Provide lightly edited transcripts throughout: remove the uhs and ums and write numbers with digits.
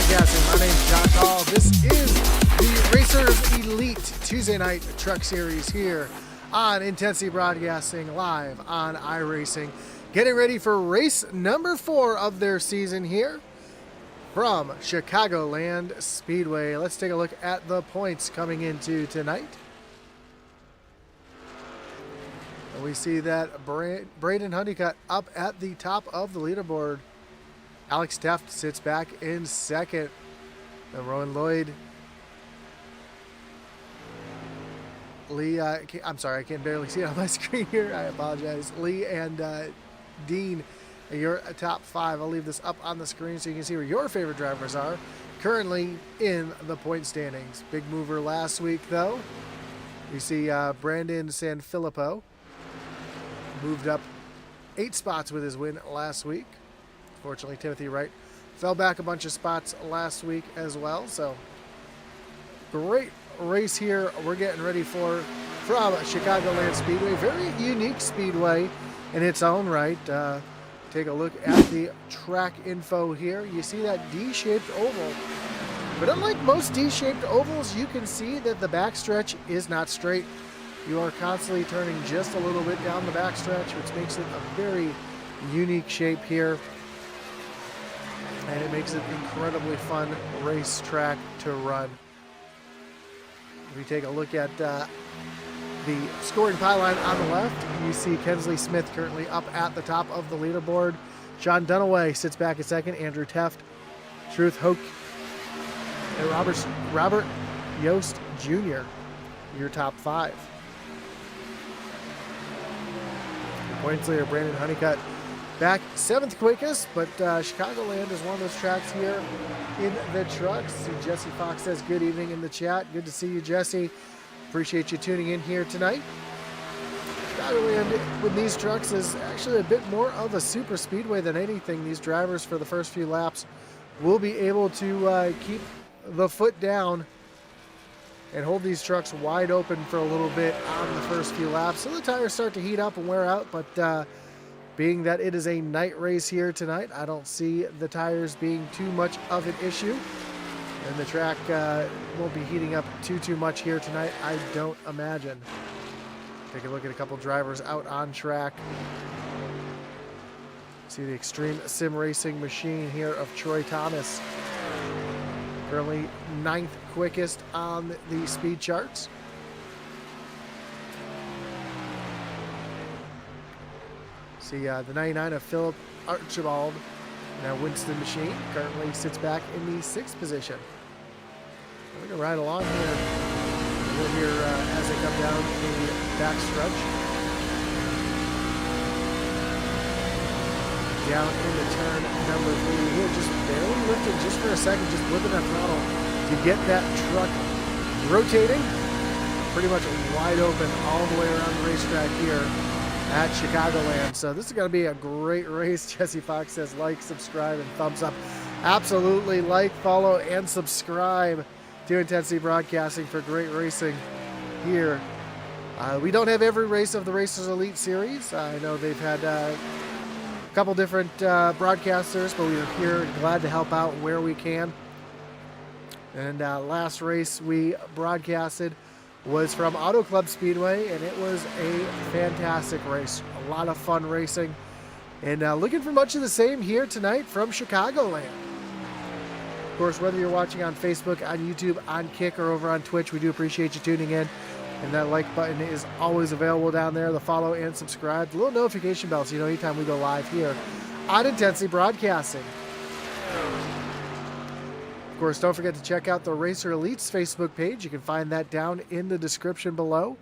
Broadcasting. My name's John Call. This is the Racers Elite Tuesday Night Truck Series here on Intensity Broadcasting, live on iRacing. Getting ready for race number 4 of their season here from Chicagoland Speedway. Let's take a look at the points coming into tonight. And we see that Braden Honeycutt up at the top of the leaderboard. Alex Teft sits back in second. And Rowan Lloyd. Lee, I'm sorry, I can barely see it on my screen here. I apologize. Lee and Dean, your top 5. I'll leave this up on the screen so you can see where your favorite drivers are currently in the point standings. Big mover last week, though. We see Brandon Sanfilippo moved up 8 spots with his win last week. Fortunately, Timothy Wright fell back a bunch of spots last week as well. So, great race here we're getting ready for from Chicagoland Speedway. Very unique speedway in its own right. Take a look at the track info here. You see that D-shaped oval. But unlike most D-shaped ovals, you can see that the backstretch is not straight. You are constantly turning just a little bit down the backstretch, which makes it a very unique shape here. And it makes it incredibly fun racetrack to run. If you take a look at the scoring pylon on the left, you see Kensley Smith currently up at the top of the leaderboard. Sean Dunaway sits back in second. Andrew Teft, Truth Hoke, and Robert Yost Jr., your top 5. Points leader Brandon Honeycutt back 7th quickest, but Chicagoland is one of those tracks here in the trucks. See Jesse Fox says good evening in the chat. Good to see you, Jesse. Appreciate you tuning in here tonight. Chicagoland with these trucks is actually a bit more of a super speedway than anything. These drivers for the first few laps will be able to keep the foot down and hold these trucks wide open for a little bit on the first few laps. So the tires start to heat up and wear out, but being that it is a night race here tonight, I don't see the tires being too much of an issue. And the track won't be heating up too much here tonight, I don't imagine. Take a look at a couple drivers out on track. See the Extreme Sim Racing machine here of Troy Thomas. Currently 9th quickest on the speed charts. See the 99 of Philip Archibald. Now Winston Machine currently sits back in the 6th position. We're going to ride along here. We'll hear as they come down the back stretch. Down into turn number 3 here, just barely lifting just for a second, just flipping that throttle to get that truck rotating. Pretty much wide open all the way around the racetrack here at Chicagoland. So this is going to be a great race. Jesse Fox says like, subscribe, and thumbs up. Absolutely like, follow, and subscribe to Intensity Broadcasting for great racing here. We don't have every race of the Racers Elite Series. I know they've had a couple different broadcasters, but we are here glad to help out where we can. And last race we broadcasted was from Auto Club Speedway, and it was a fantastic race. A lot of fun racing. And looking for much of the same here tonight from Chicagoland. Of course, whether you're watching on Facebook, on YouTube, on Kick, or over on Twitch, we do appreciate you tuning in. And that like button is always available down there. The follow and subscribe. The little notification bell so you know anytime we go live here on Intensity Broadcasting. Of course, don't forget to check out the Racer Elites Facebook page. You can find that down in the description below.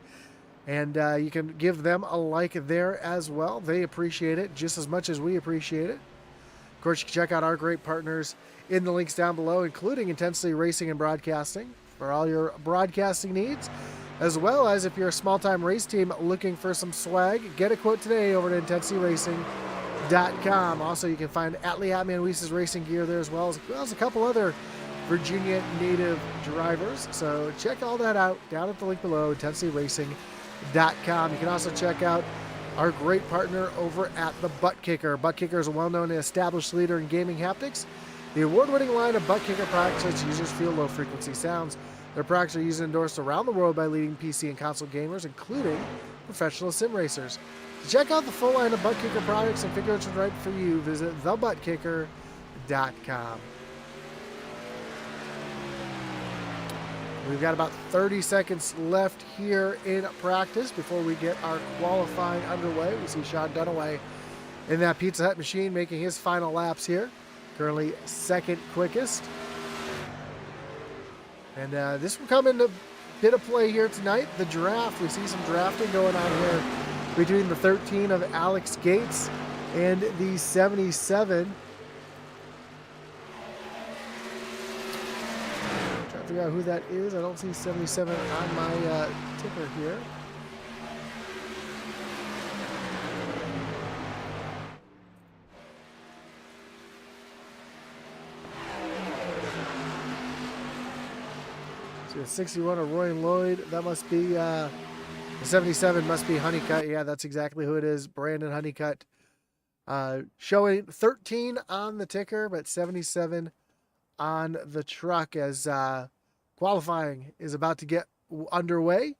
And you can give them a like there as well. They appreciate it just as much as we appreciate it. Of course, you can check out our great partners in the links down below, including Intensity Racing and Broadcasting for all your broadcasting needs. As well as if you're a small-time race team looking for some swag, get a quote today over at IntensityRacing.com. Also, you can find Atlee Hatman Weiss's racing gear there as well as a couple other Virginia native drivers. So check all that out down at the link below, IntensityRacing.com. You can also check out our great partner over at the Butt Kicker. Butt Kicker is a well-known and established leader in gaming haptics. The award-winning line of butt kicker products lets users feel low-frequency sounds. Their products are used and endorsed around the world by leading PC and console gamers, including professional sim racers. To check out the full line of butt kicker products and figure out what's right for you, visit thebuttkicker.com. We've got about 30 seconds left here in practice before we get our qualifying underway. We see Sean Dunaway in that Pizza Hut machine making his final laps here. Currently second quickest. And this will come into bit of play here tonight. The draft, we see some drafting going on here between the 13 of Alex Gates and the 77. Trying to figure out who that is. I don't see 77 on my ticker here. So 61 of Roy and Lloyd. That must be the 77 must be Honeycutt. Yeah, that's exactly who it is. Brandon Honeycutt. Showing 13 on the ticker, but 77 on the truck as qualifying is about to get underway.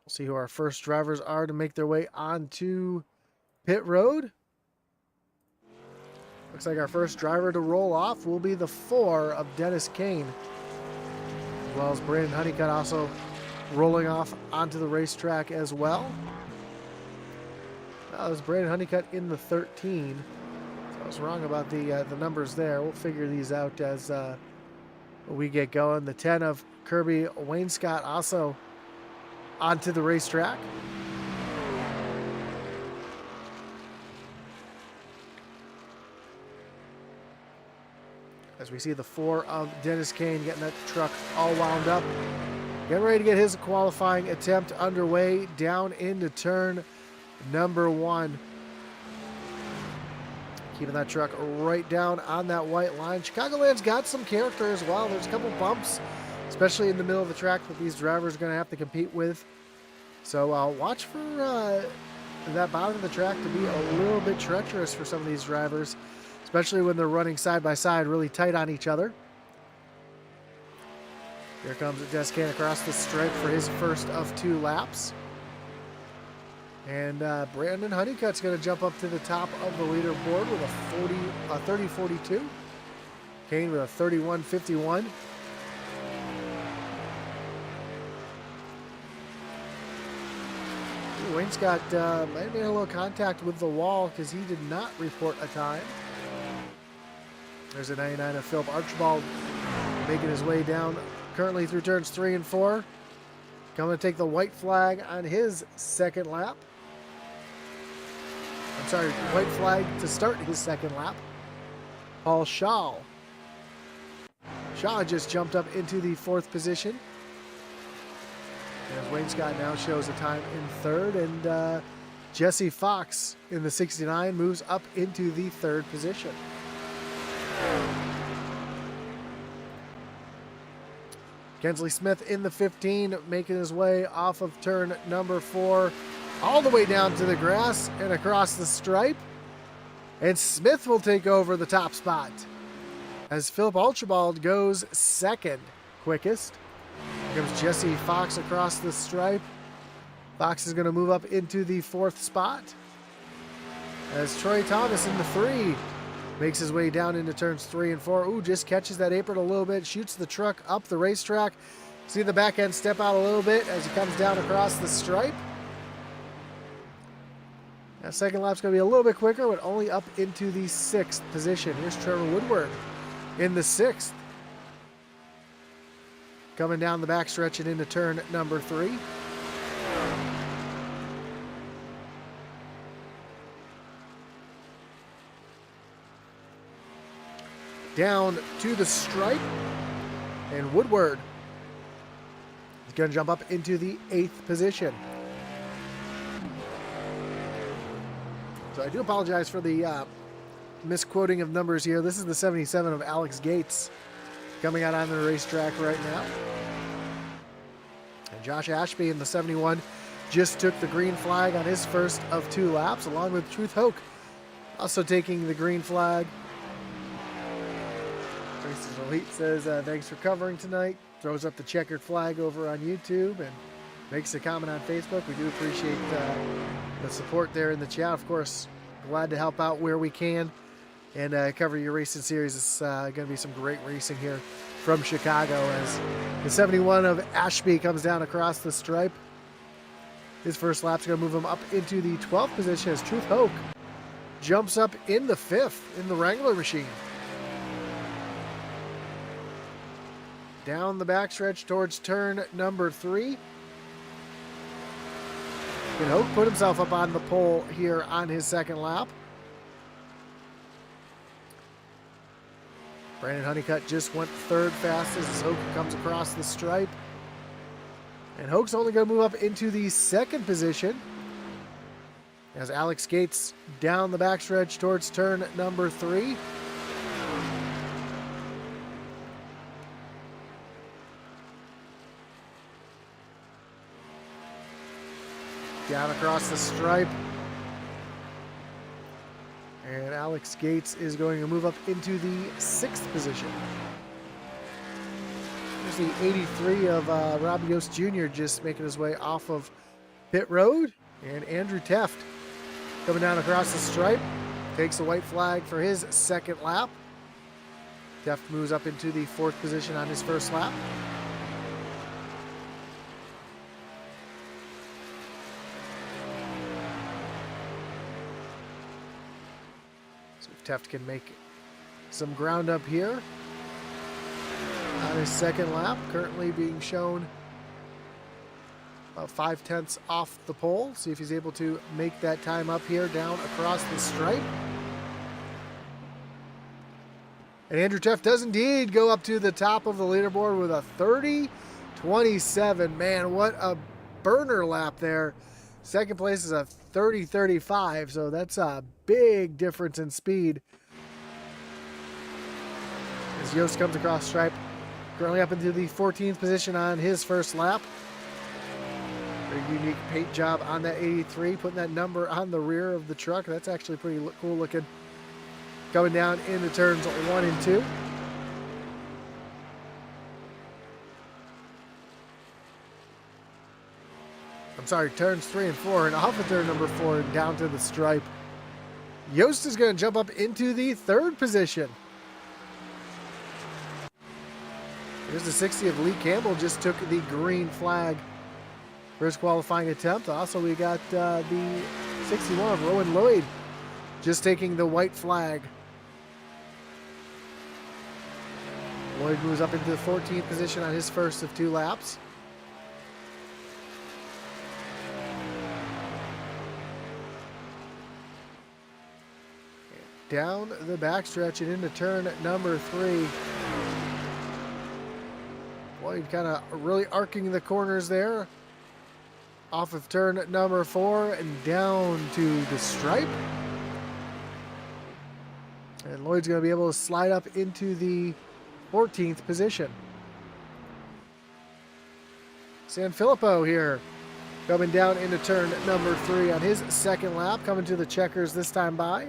We'll see who our first drivers are to make their way onto pit road. Looks like our first driver to roll off will be the 4 of Dennis Kane, as well as Brandon Honeycutt also rolling off onto the racetrack as well. That was Brandon Honeycutt in the 13. So I was wrong about the numbers there. We'll figure these out as we get going. The 10 of Kirby Wainscott also onto the racetrack. As we see the 4 of Dennis Kane getting that truck all wound up. Getting ready to get his qualifying attempt underway down into turn number 1. Keeping that truck right down on that white line. Chicagoland's got some character as well. There's a couple bumps, especially in the middle of the track, that these drivers are going to have to compete with. So watch for that bottom of the track to be a little bit treacherous for some of these drivers, especially when they're running side by side really tight on each other. Here comes Dennis Kane across the stripe for his first of 2 laps. And Brandon Honeycutt's going to jump up to the top of the leaderboard with a 30-42. Kane with a 31-51. Wainscott might have made a little contact with the wall because he did not report a time. There's a 99 of Philip Archibald making his way down currently through turns 3 and 4. Coming to take the white flag on his second lap. I'm sorry, white flag to start his second lap. Paul Shaw. Shaw just jumped up into the 4th position. As Wainscott now shows a time in 3rd, and Jesse Fox in the 69 moves up into the 3rd position. Kensley Smith in the 15, making his way off of turn number 4, all the way down to the grass and across the stripe. And Smith will take over the top spot as Philip Archibald goes 2nd quickest. Here comes Jesse Fox across the stripe. Fox is going to move up into the 4th spot as Troy Thomas in the 3 makes his way down into turns 3 and 4. Ooh, just catches that apron a little bit, shoots the truck up the racetrack. See the back end step out a little bit as he comes down across the stripe. That second lap's going to be a little bit quicker, but only up into the 6th position. Here's Trevor Woodward in the 6th. Coming down the backstretch and into turn number 3. Down to the stripe, and Woodward is going to jump up into the 8th position. So I do apologize for the misquoting of numbers here. This is the 77 of Alex Gates coming out on the racetrack right now. And Josh Ashby in the 71 just took the green flag on his first of 2 laps, along with Truth Hoke also taking the green flag. Racers Elite says, thanks for covering tonight. Throws up the checkered flag over on YouTube and makes a comment on Facebook. We do appreciate the support there in the chat. Of course, glad to help out where we can and cover your racing series. It's going to be some great racing here from Chicago as the 71 of Ashby comes down across the stripe. His first lap's going to move him up into the 12th position as Truth Hoke jumps up in the 5th in the Wrangler machine. Down the backstretch towards turn number 3. And Hoke put himself up on the pole here on his second lap. Brandon Honeycutt just went 3rd fastest as Hoke comes across the stripe. And Hoke's only going to move up into the 2nd position as Alex Gates down the backstretch towards turn number 3. Down across the stripe. And Alex Gates is going to move up into the 6th position. There's the 83 of Rob Yost Jr. just making his way off of pit road. And Andrew Teft coming down across the stripe. Takes the white flag for his 2nd lap. Teft moves up into the 4th position on his first lap. Teft can make some ground up here on his 2nd lap, currently being shown about 5/10 off the pole. See if he's able to make that time up here down across the stripe. And Andrew Teft does indeed go up to the top of the leaderboard with a 30:27. Man, what a burner lap there. 2nd place is a 30:35, so that's a big difference in speed. As Yost comes across stripe, currently up into the 14th position on his first lap. Very unique paint job on that 83, putting that number on the rear of the truck. That's actually pretty cool looking. Coming down into turns 1 and 2. I'm sorry, turns 3 and 4, and off of turn number 4 and down to the stripe. Yost is going to jump up into the 3rd position. Here's the 60 of Lee Campbell, just took the green flag for his qualifying attempt. Also, we got the 61 of Rowan Lloyd just taking the white flag. Lloyd moves up into the 14th position on his first of 2 laps. Down the backstretch and into turn number 3. Lloyd kind of really arcing the corners there. Off of turn number 4 and down to the stripe. And Lloyd's going to be able to slide up into the 14th position. Sanfilippo here coming down into turn number 3 on his 2nd lap, coming to the checkers this time by.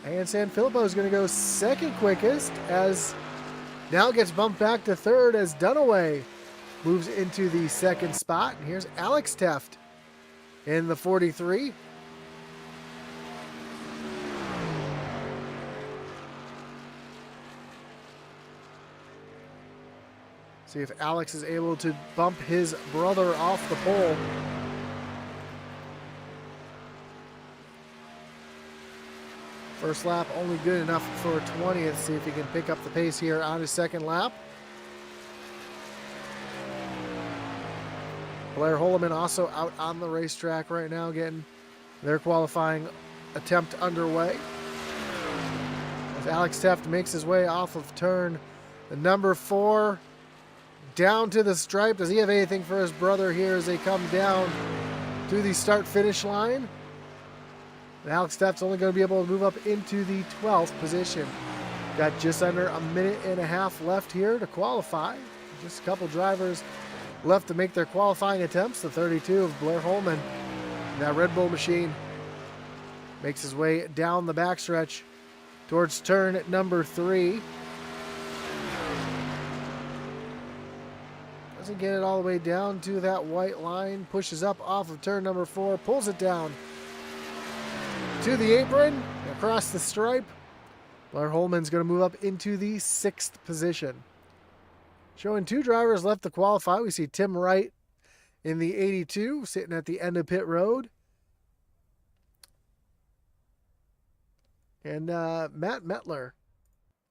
And Sanfilippo is going to go 2nd quickest as now gets bumped back to 3rd as Dunaway moves into the 2nd spot. And here's Alex Teft in the 43. See if Alex is able to bump his brother off the pole. First lap only good enough for 20th. See if he can pick up the pace here on his 2nd lap. Blair Holloman also out on the racetrack right now getting their qualifying attempt underway. As Alex Teft makes his way off of turn the number 4 down to the stripe. Does he have anything for his brother here as they come down to the start-finish line? And Alex Teft's only going to be able to move up into the 12th position. Got just under a minute and a half left here to qualify. Just a couple drivers left to make their qualifying attempts. The 32 of Blair Holman. That Red Bull machine makes his way down the backstretch towards turn number 3. Doesn't get it all the way down to that white line. Pushes up off of turn number 4. Pulls it down to the apron. Across the stripe. Blair Holman's going to move up into the 6th position. Showing 2 drivers left to qualify. We see Tim Wright in the 82 sitting at the end of pit road. And Matt Mettler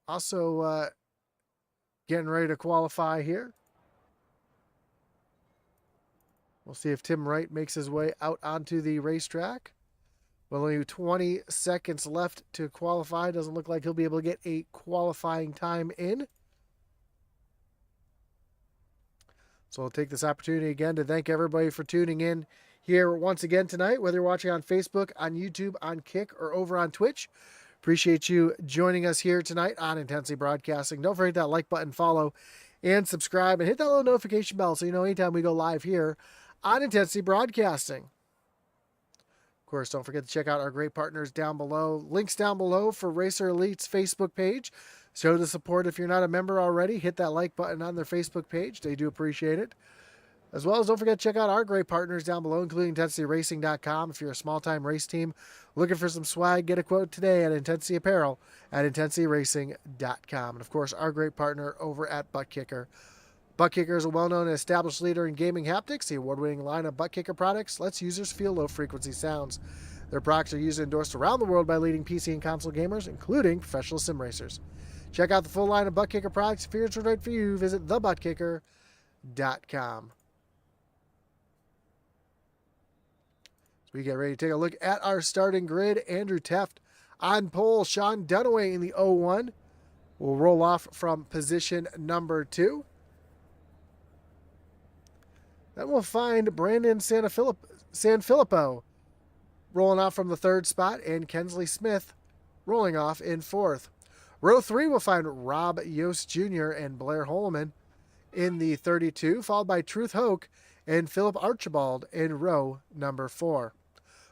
also getting ready to qualify here. We'll see if Tim Wright makes his way out onto the racetrack. With only 20 seconds left to qualify. Doesn't look like he'll be able to get a qualifying time in. So I'll take this opportunity again to thank everybody for tuning in here once again tonight, whether you're watching on Facebook, on YouTube, on Kick, or over on Twitch. Appreciate you joining us here tonight on Intensity Broadcasting. Don't forget that like button, follow, and subscribe, and hit that little notification bell so you know anytime we go live here on Intensity Broadcasting. Of course, don't forget to check out our great partners down below. Links down below for Racer Elite's Facebook page. Show the support if you're not a member already. Hit that like button on their Facebook page. They do appreciate it. As well as don't forget to check out our great partners down below, including IntensityRacing.com. If you're a small-time race team looking for some swag, get a quote today at Intensity Apparel at IntensityRacing.com. And, of course, our great partner over at Butt Kicker. Butt Kicker is a well-known and established leader in gaming haptics. The award-winning line of Butt Kicker products lets users feel low-frequency sounds. Their products are used and endorsed around the world by leading PC and console gamers, including professional sim racers. Check out the full line of Butt Kicker products. If it's right for you, visit thebuttkicker.com. We get ready to take a look at our starting grid. Andrew Teft on pole. Sean Dunaway in the 01 will roll off from position number 2. Then we'll find Brandon Sanfilippo rolling off from the 3rd spot, and Kensley Smith rolling off in 4th. Row 3 will find Rob Yost Jr. and Blair Holman in the 32, followed by Truth Hoke and Philip Archibald in row number 4.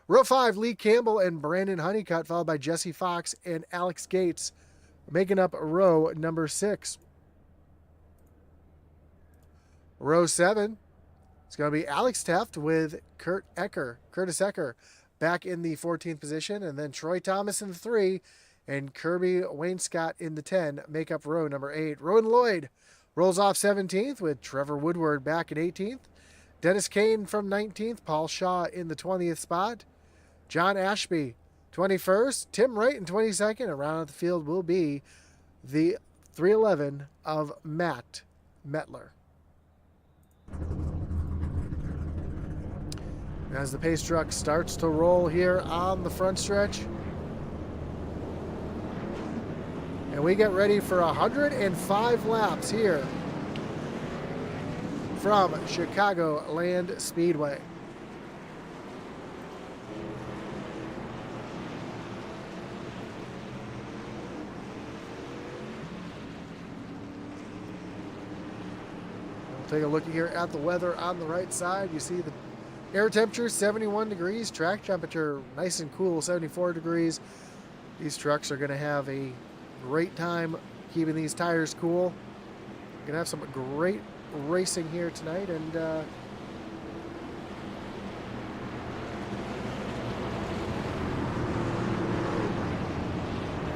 Row 5, Lee Campbell and Brandon Honeycutt, followed by Jesse Fox and Alex Gates, making up row number 6. Row 7, it's going to be Alex Teft with Curtis Ecker, back in the 14th position, and then Troy Thomas in the 3, and Kirby Wainscott in the 10, make up row number 8. Rowan Lloyd rolls off 17th with Trevor Woodward back at 18th. Dennis Kane from 19th, Paul Shaw in the 20th spot. John Ashby, 21st. Tim Wright in 22nd. And round out the field will be the 311 of Matt Mettler. As the pace truck starts to roll here on the front stretch. And we get ready for 105 laps here from Chicagoland Speedway. We'll take a look here at the weather on the right side. You see the air temperature 71 degrees, track temperature nice and cool 74 degrees. These trucks are going to have a great time keeping these tires cool. We're going to have some great racing here tonight, and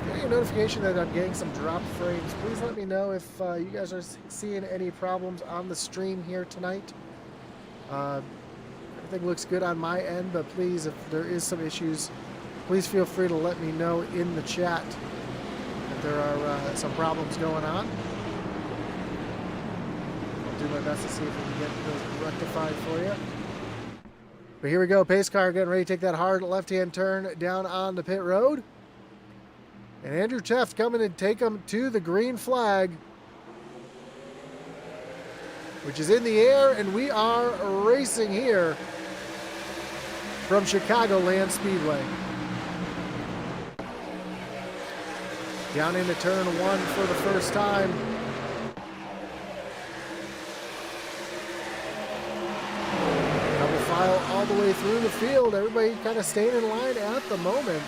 getting a notification that I'm getting some drop frames. Please let me know if you guys are seeing any problems on the stream here tonight. Everything looks good on my end, but please, if there is some issues, please feel free to let me know in the chat if there are some problems going on. I'll do my best to see if we can get those rectified for you. But here we go, pace car getting ready to take that hard left-hand turn down on the pit road. And Andrew Teft coming to take him to the green flag, which is in the air, and we are racing here from Chicagoland Speedway. Down into turn one for the first time. Double file all the way through the field. Everybody kind of staying in line at the moment.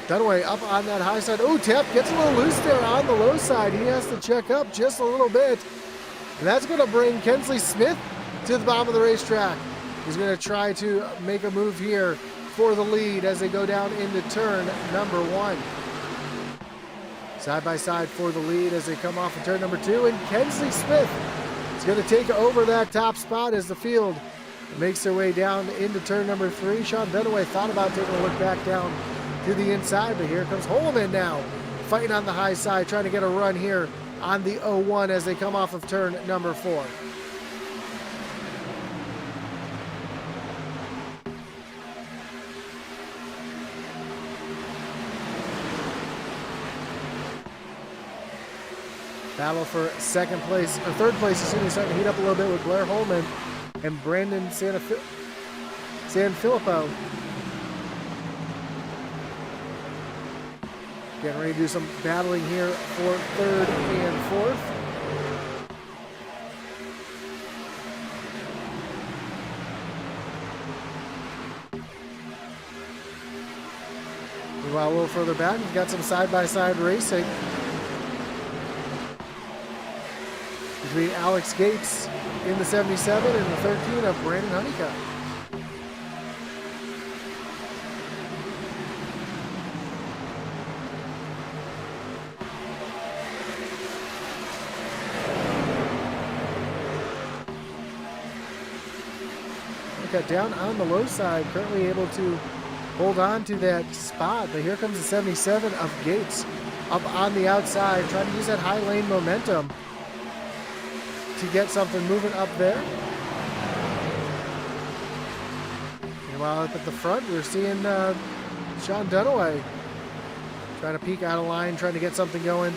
Dunaway up on that high side. Oh, Tep gets a little loose there on the low side. He has to check up just a little bit. And that's going to bring Kensley Smith to the bottom of the racetrack. He's going to try to make a move here for the lead as they go down into turn number one. Side by side for the lead as they come off of turn number two. And Kensley Smith is going to take over that top spot as the field makes their way down into turn number three. Sean Dunaway thought about taking a look back down to the inside, but here comes Holman now, fighting on the high side, trying to get a run here on the 0-1 as they come off of turn number four. Battle for second place, or third place, excuse me, starting to heat up a little bit with Blair Holman and Brandon Sanfilippo. Getting ready to do some battling here for third and fourth. Meanwhile, a little further back, we've got some side-by-side racing between Alex Gates in the 77 and the 13 of Brandon Honeycutt. Down on the low side, currently able to hold on to that spot, but here comes the 77 of Gates up on the outside, trying to use that high lane momentum to get something moving up there. Meanwhile, up at the front, we're seeing Sean Dunaway trying to peek out of line, trying to get something going,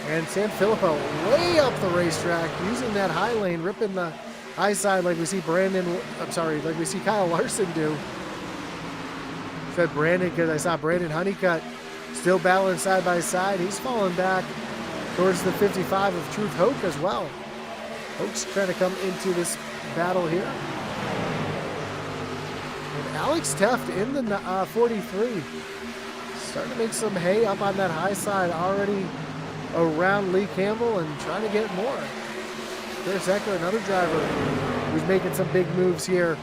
and Sanfilippo way up the racetrack, using that high lane, ripping the high side like we see like we see Kyle Larson do. Said Brandon because I saw Brandon Honeycutt still battling side by side. He's falling back towards the 55 of Truth Hoke as well. Hoke's trying to come into this battle here. And Alex Teft in the 43. Starting to make some hay up on that high side already around Lee Campbell and trying to get more. Chris Ecker, another driver who's making some big moves here.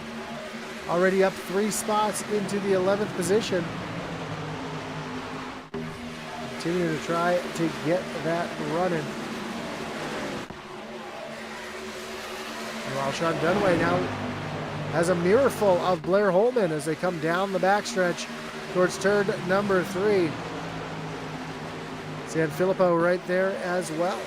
Already up 3 spots into the 11th position. Continuing to try to get that running. While Sean Dunaway now has a mirror full of Blair Holman as they come down the backstretch towards turn number 3. Sanfilippo right there as well.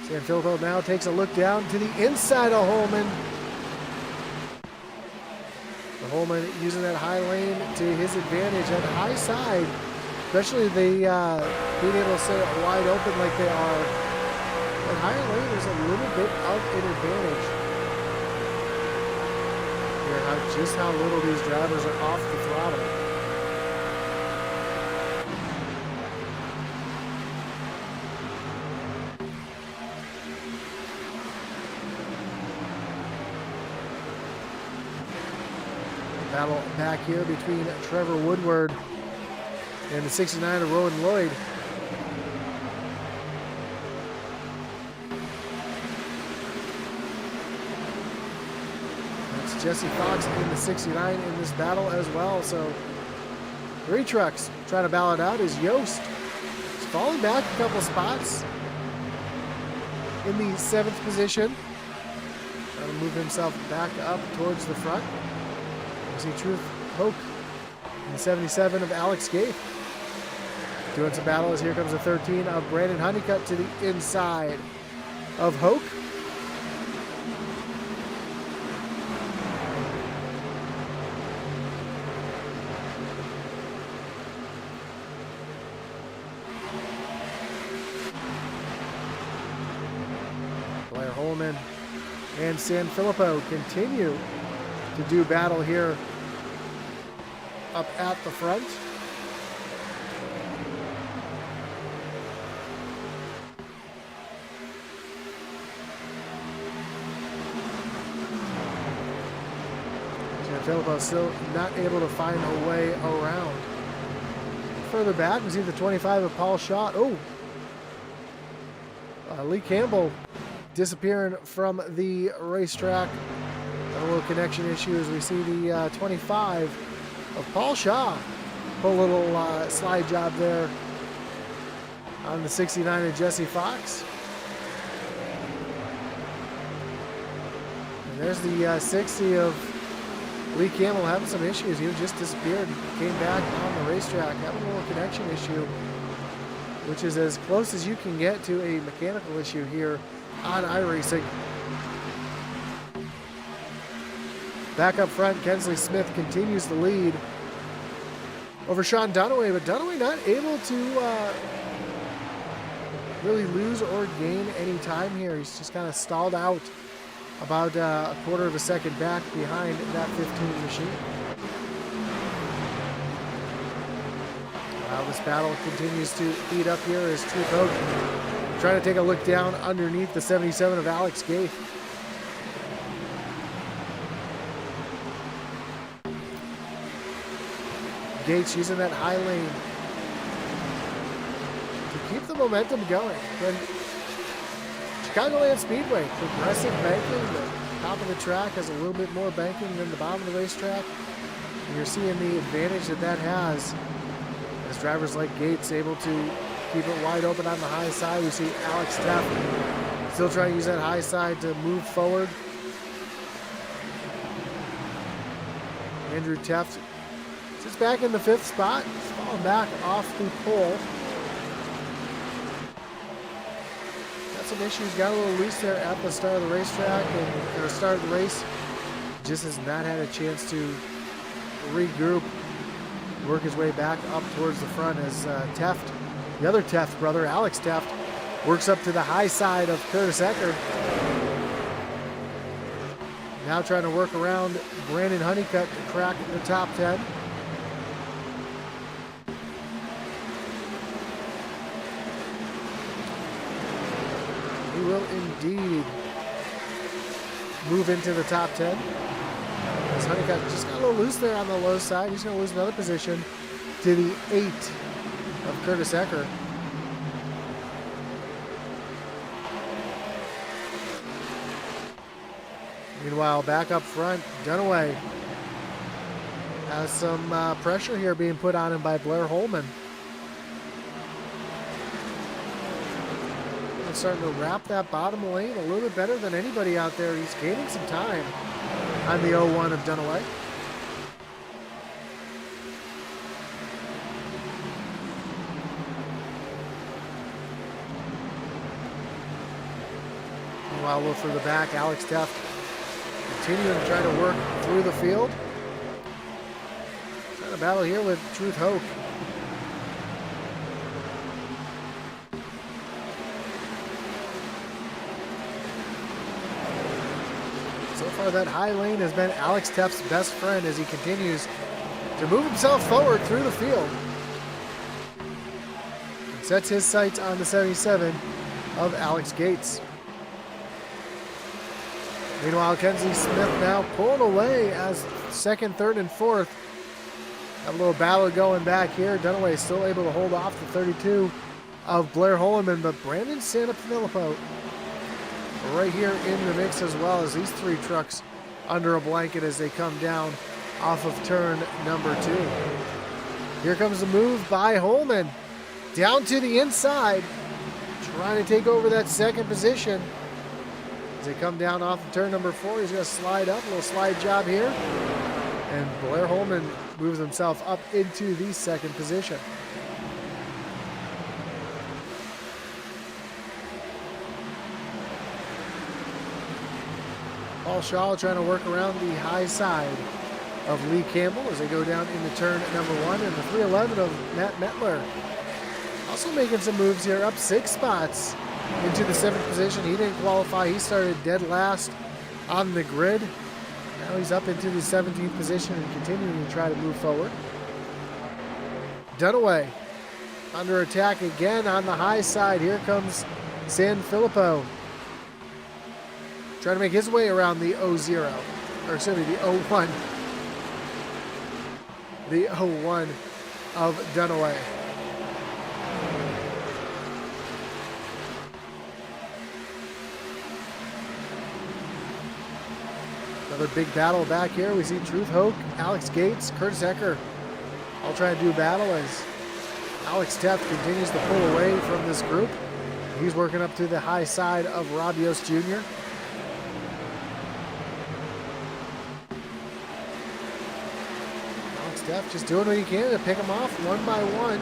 Sanfilippo now takes a look down to the inside of Holman. The Holman using that high lane to his advantage at the high side, especially the being able to stay wide open like they are. That higher lane is a little bit of an advantage. Here, just how little these drivers are off the throttle. Battle back here between Trevor Woodward and the 69 of Rowan Lloyd. That's Jesse Fox in the 69 in this battle as well. So 3 trucks trying to battle it out as Yost is falling back a couple spots in the 7th position. Trying to move himself back up towards the front. See Truth Hoke in the 77 of Alex Gate. Doing some battle as here comes the 13 of Brandon Honeycutt to the inside of Hoke. Holloman and Sanfilippo continue to do battle here up at the front. Sanfilippo still not able to find a way around. Further back, we see the 25 of Paul Shaw. Oh! Lee Campbell disappearing from the racetrack. A little connection issue as we see the 25 of Paul Shaw pull a little slide job there on the 69 of Jesse Fox. And there's the 60 of Lee Campbell having some issues. He just disappeared, came back on the racetrack, having a little connection issue, which is as close as you can get to a mechanical issue here on iRacing. Back up front, Kensley Smith continues to lead over Sean Dunaway, but Dunaway not able to really lose or gain any time here. He's just kind of stalled out about a quarter of a second back behind that 15 machine. This battle continues to heat up here as Truth Oak trying to take a look down underneath the 77 of Alex Gaith. Gates using that high lane to keep the momentum going. Then Chicagoland Speedway, progressive banking. The top of the track has a little bit more banking than the bottom of the racetrack. And you're seeing the advantage that has as drivers like Gates able to keep it wide open on the high side. We see Alex Taft still trying to use that high side to move forward. Andrew Taft sits back in the 5th spot. He's falling back off the pole. Got some issues, got a little loose there at the start of the racetrack and the start of the race. Just has not had a chance to regroup, work his way back up towards the front as Taft, the other Taft brother, Alex Taft, works up to the high side of Curtis Eckert. Now trying to work around Brandon Honeycutt to crack the top 10. He will indeed move into the top 10. As Honeycutt just got a little loose there on the low side. He's going to lose another position to the 8 of Curtis Eckert. Meanwhile, back up front, Dunaway has some pressure here being put on him by Blair Holman. He's starting to wrap that bottom lane a little bit better than anybody out there. He's gaining some time on the 01 of Dunaway. Meanwhile, look for the back, Alex Taft continuing to try to work through the field. Trying to battle here with Truth Hope. So far, that high lane has been Alex Taft's best friend as he continues to move himself forward through the field. And sets his sights on the 77 of Alex Gates. Meanwhile, Kenzie Smith now pulling away as second, third, and fourth. Got a little battle going back here. Dunaway still able to hold off the 32 of Blair Holloman, but Brandon Sanfilippo right here in the mix as well as these three trucks under a blanket as they come down off of turn number 2. Here comes the move by Holman. Down to the inside, trying to take over that second position. As they come down off of turn number 4, he's going to slide up, a little slide job here. And Blair Holman moves himself up into the second position. Paul Shaw trying to work around the high side of Lee Campbell as they go down into turn number 1. And the 311 of Matt Metler also making some moves here, up 6 spots into the 7th position. He didn't qualify. He started dead last on the grid. Now he's up into the 17th position and continuing to try to move forward. Dunaway under attack again on the high side. Here comes Sanfilippo, trying to make his way around the 0, or excuse me, the 01. The 01 of Dunaway. Another big battle back here. We see Truth Hoke, Alex Gates, Curtis Ecker all trying to do battle as Alex Teff continues to pull away from this group. He's working up to the high side of Rob Yost Jr. Alex Teff just doing what he can to pick him off one by one.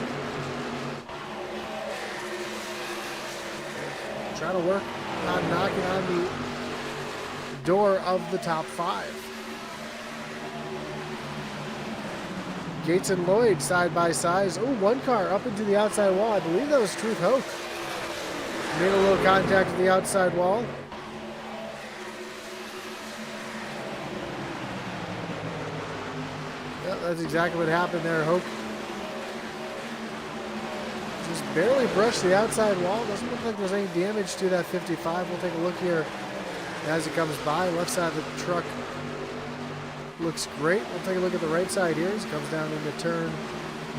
Trying to work on knocking on the door of the top 5. Gates and Lloyd side by side. Oh, one car up into the outside wall. I believe that was Truth Hoke. Made a little contact with the outside wall. Yep, that's exactly what happened there. Hoke just barely brushed the outside wall. Doesn't look like there's any damage to that 55. We'll take a look here as it comes by. Left side of the truck looks great. We'll take a look at the right side here as it comes down into turn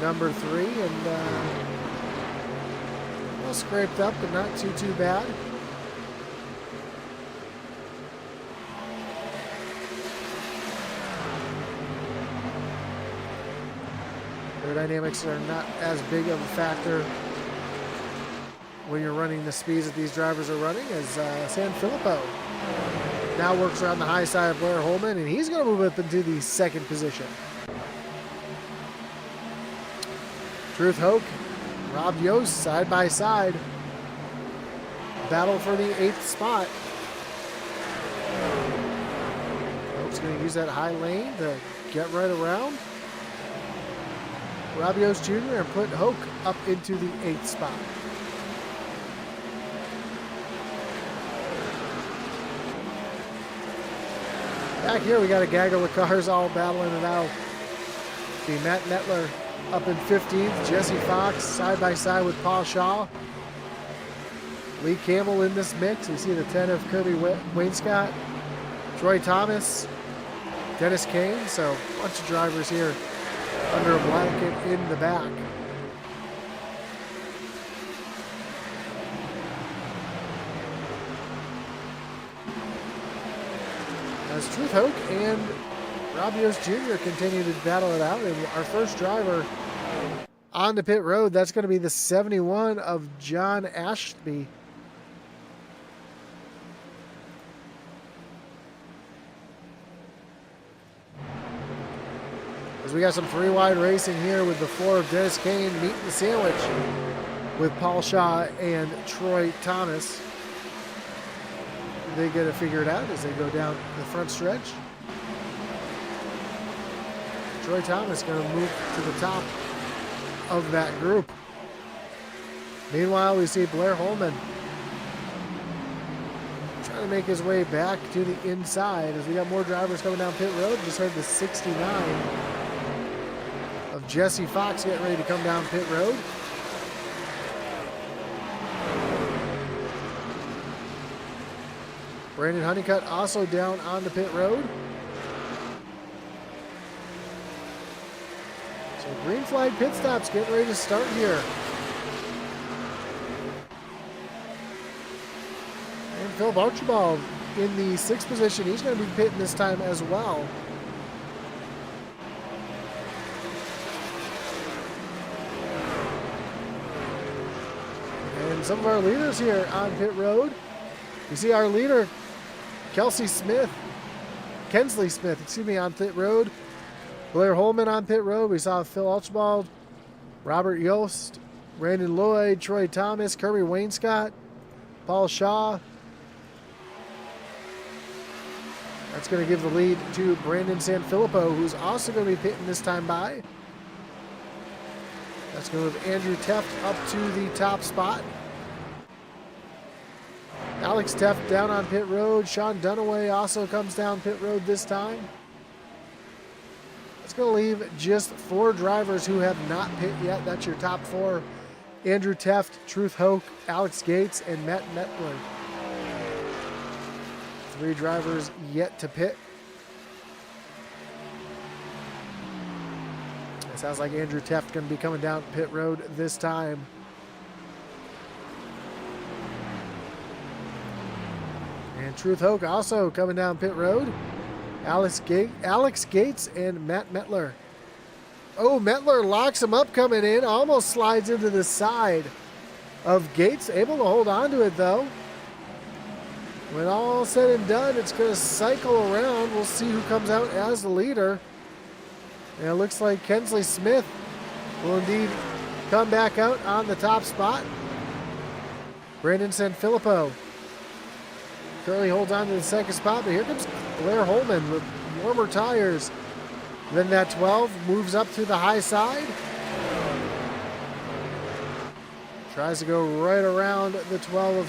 number 3, and well, scraped up, but not too bad. Aerodynamics are not as big of a factor when you're running the speeds that these drivers are running, as Sanfilippo now works around the high side of Blair Holman, and he's going to move up into the 2nd position. Truth Hoke, Rob Yost side by side. Battle for the 8th spot. Hoke's going to use that high lane to get right around Rob Yost Jr. and put Hoke up into the 8th spot. Back here, we got a gaggle of cars all battling it out. See Matt Nettler up in 15th. Jesse Fox side by side with Paul Shaw. Lee Campbell in this mix. We see the 10 of Kirby Wainscott. Troy Thomas. Dennis Kane. So a bunch of drivers here under a blanket in the back. As Truth Hoke and Rob Yost Jr. continue to battle it out. And our first driver on the pit road, that's going to be the 71 of John Ashby. As we got some 3-wide racing here with the 4 of Dennis Kane meeting the sandwich with Paul Shaw and Troy Thomas. They get it figured out as they go down the front stretch. Troy Thomas going to move to the top of that group. Meanwhile, we see Blair Holman trying to make his way back to the inside as we got more drivers coming down pit road. Just heard the 69 of Jesse Fox getting ready to come down pit road. Brandon Honeycutt also down on the pit road. So green flag pit stops getting ready to start here. And Philip Archibald in the 6th position. He's going to be pitting this time as well. And some of our leaders here on pit road. You see our leader, Kensley Smith, on pit road. Blair Holman on pit road. We saw Phil Archibald, Robert Yost, Brandon Lloyd, Troy Thomas, Kirby Wainscott, Paul Shaw. That's going to give the lead to Brandon Sanfilippo, who's also going to be pitting this time by. That's going to move Andrew Teft up to the top spot. Alex Teft down on pit road. Sean Dunaway also comes down pit road this time. It's going to leave just 4 drivers who have not pit yet. That's your top 4. Andrew Teft, Truth Hoke, Alex Gates, and Matt Metler. 3 drivers yet to pit. It sounds like Andrew Teft going to be coming down pit road this time. And Truth Hoke also coming down pit road. Alex Gates and Matt Metler. Oh, Metler locks him up coming in. Almost slides into the side of Gates. Able to hold on to it, though. When all said and done, it's going to cycle around. We'll see who comes out as the leader. And it looks like Kensley Smith will indeed come back out on the top spot. Brandon Sanfilippo currently holds on to the second spot, but here comes Blair Holman with warmer tires. Then that 12 moves up to the high side. Tries to go right around the 12 of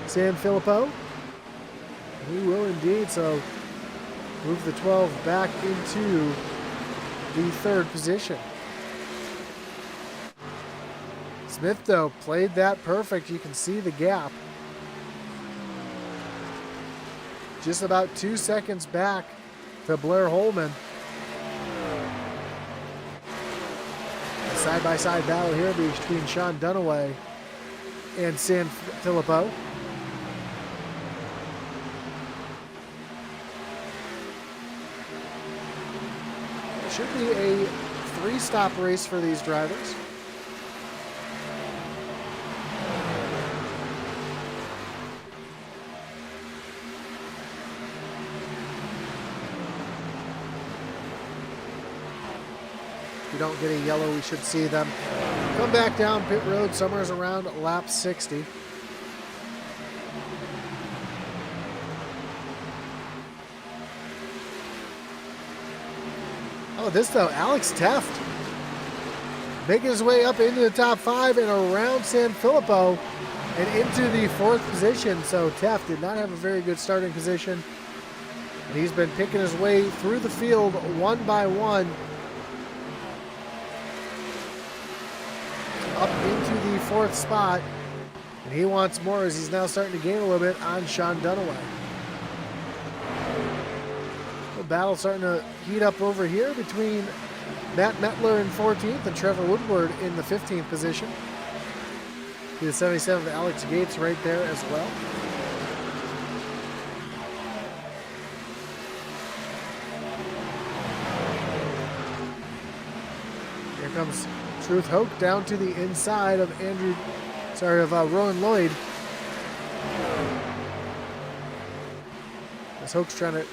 Sanfilippo. He will indeed, so move the 12 back into the 3rd position. Smith, though, played that perfect. You can see the gap. Just about 2 seconds back to Blair Holman. A side-by-side battle here between Sean Dunaway and Sanfilippo. It should be a 3-stop race for these drivers. If you don't get a yellow, we should see them come back down pit road somewhere around lap 60. Oh, this though, Alex Teft making his way up into the top 5 and around Sanfilippo and into the 4th position. So Teft did not have a very good starting position. And he's been picking his way through the field one by one up into the 4th spot. And he wants more as he's now starting to gain a little bit on Sean Dunaway. The battle starting to heat up over here between Matt Metler in 14th and Trevor Woodward in the 15th position. The 77 of Alex Gates right there as well. Here comes Truth Hoke down to the inside of Rowan Lloyd. As Hoke's trying to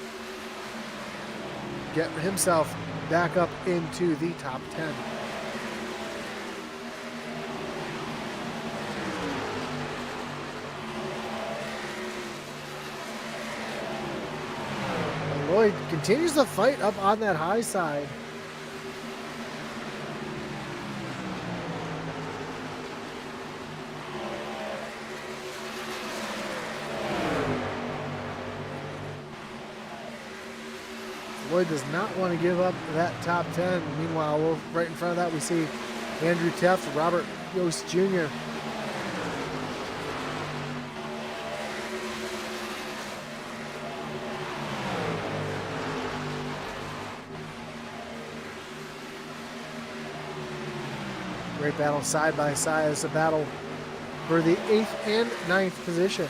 get himself back up into the top 10. And Lloyd continues to fight up on that high side. Lloyd does not want to give up that top 10. Meanwhile, right in front of that, we see Andrew Teft, Robert Yost Jr. Great battle side by side. It's a battle for the 8th and 9th position.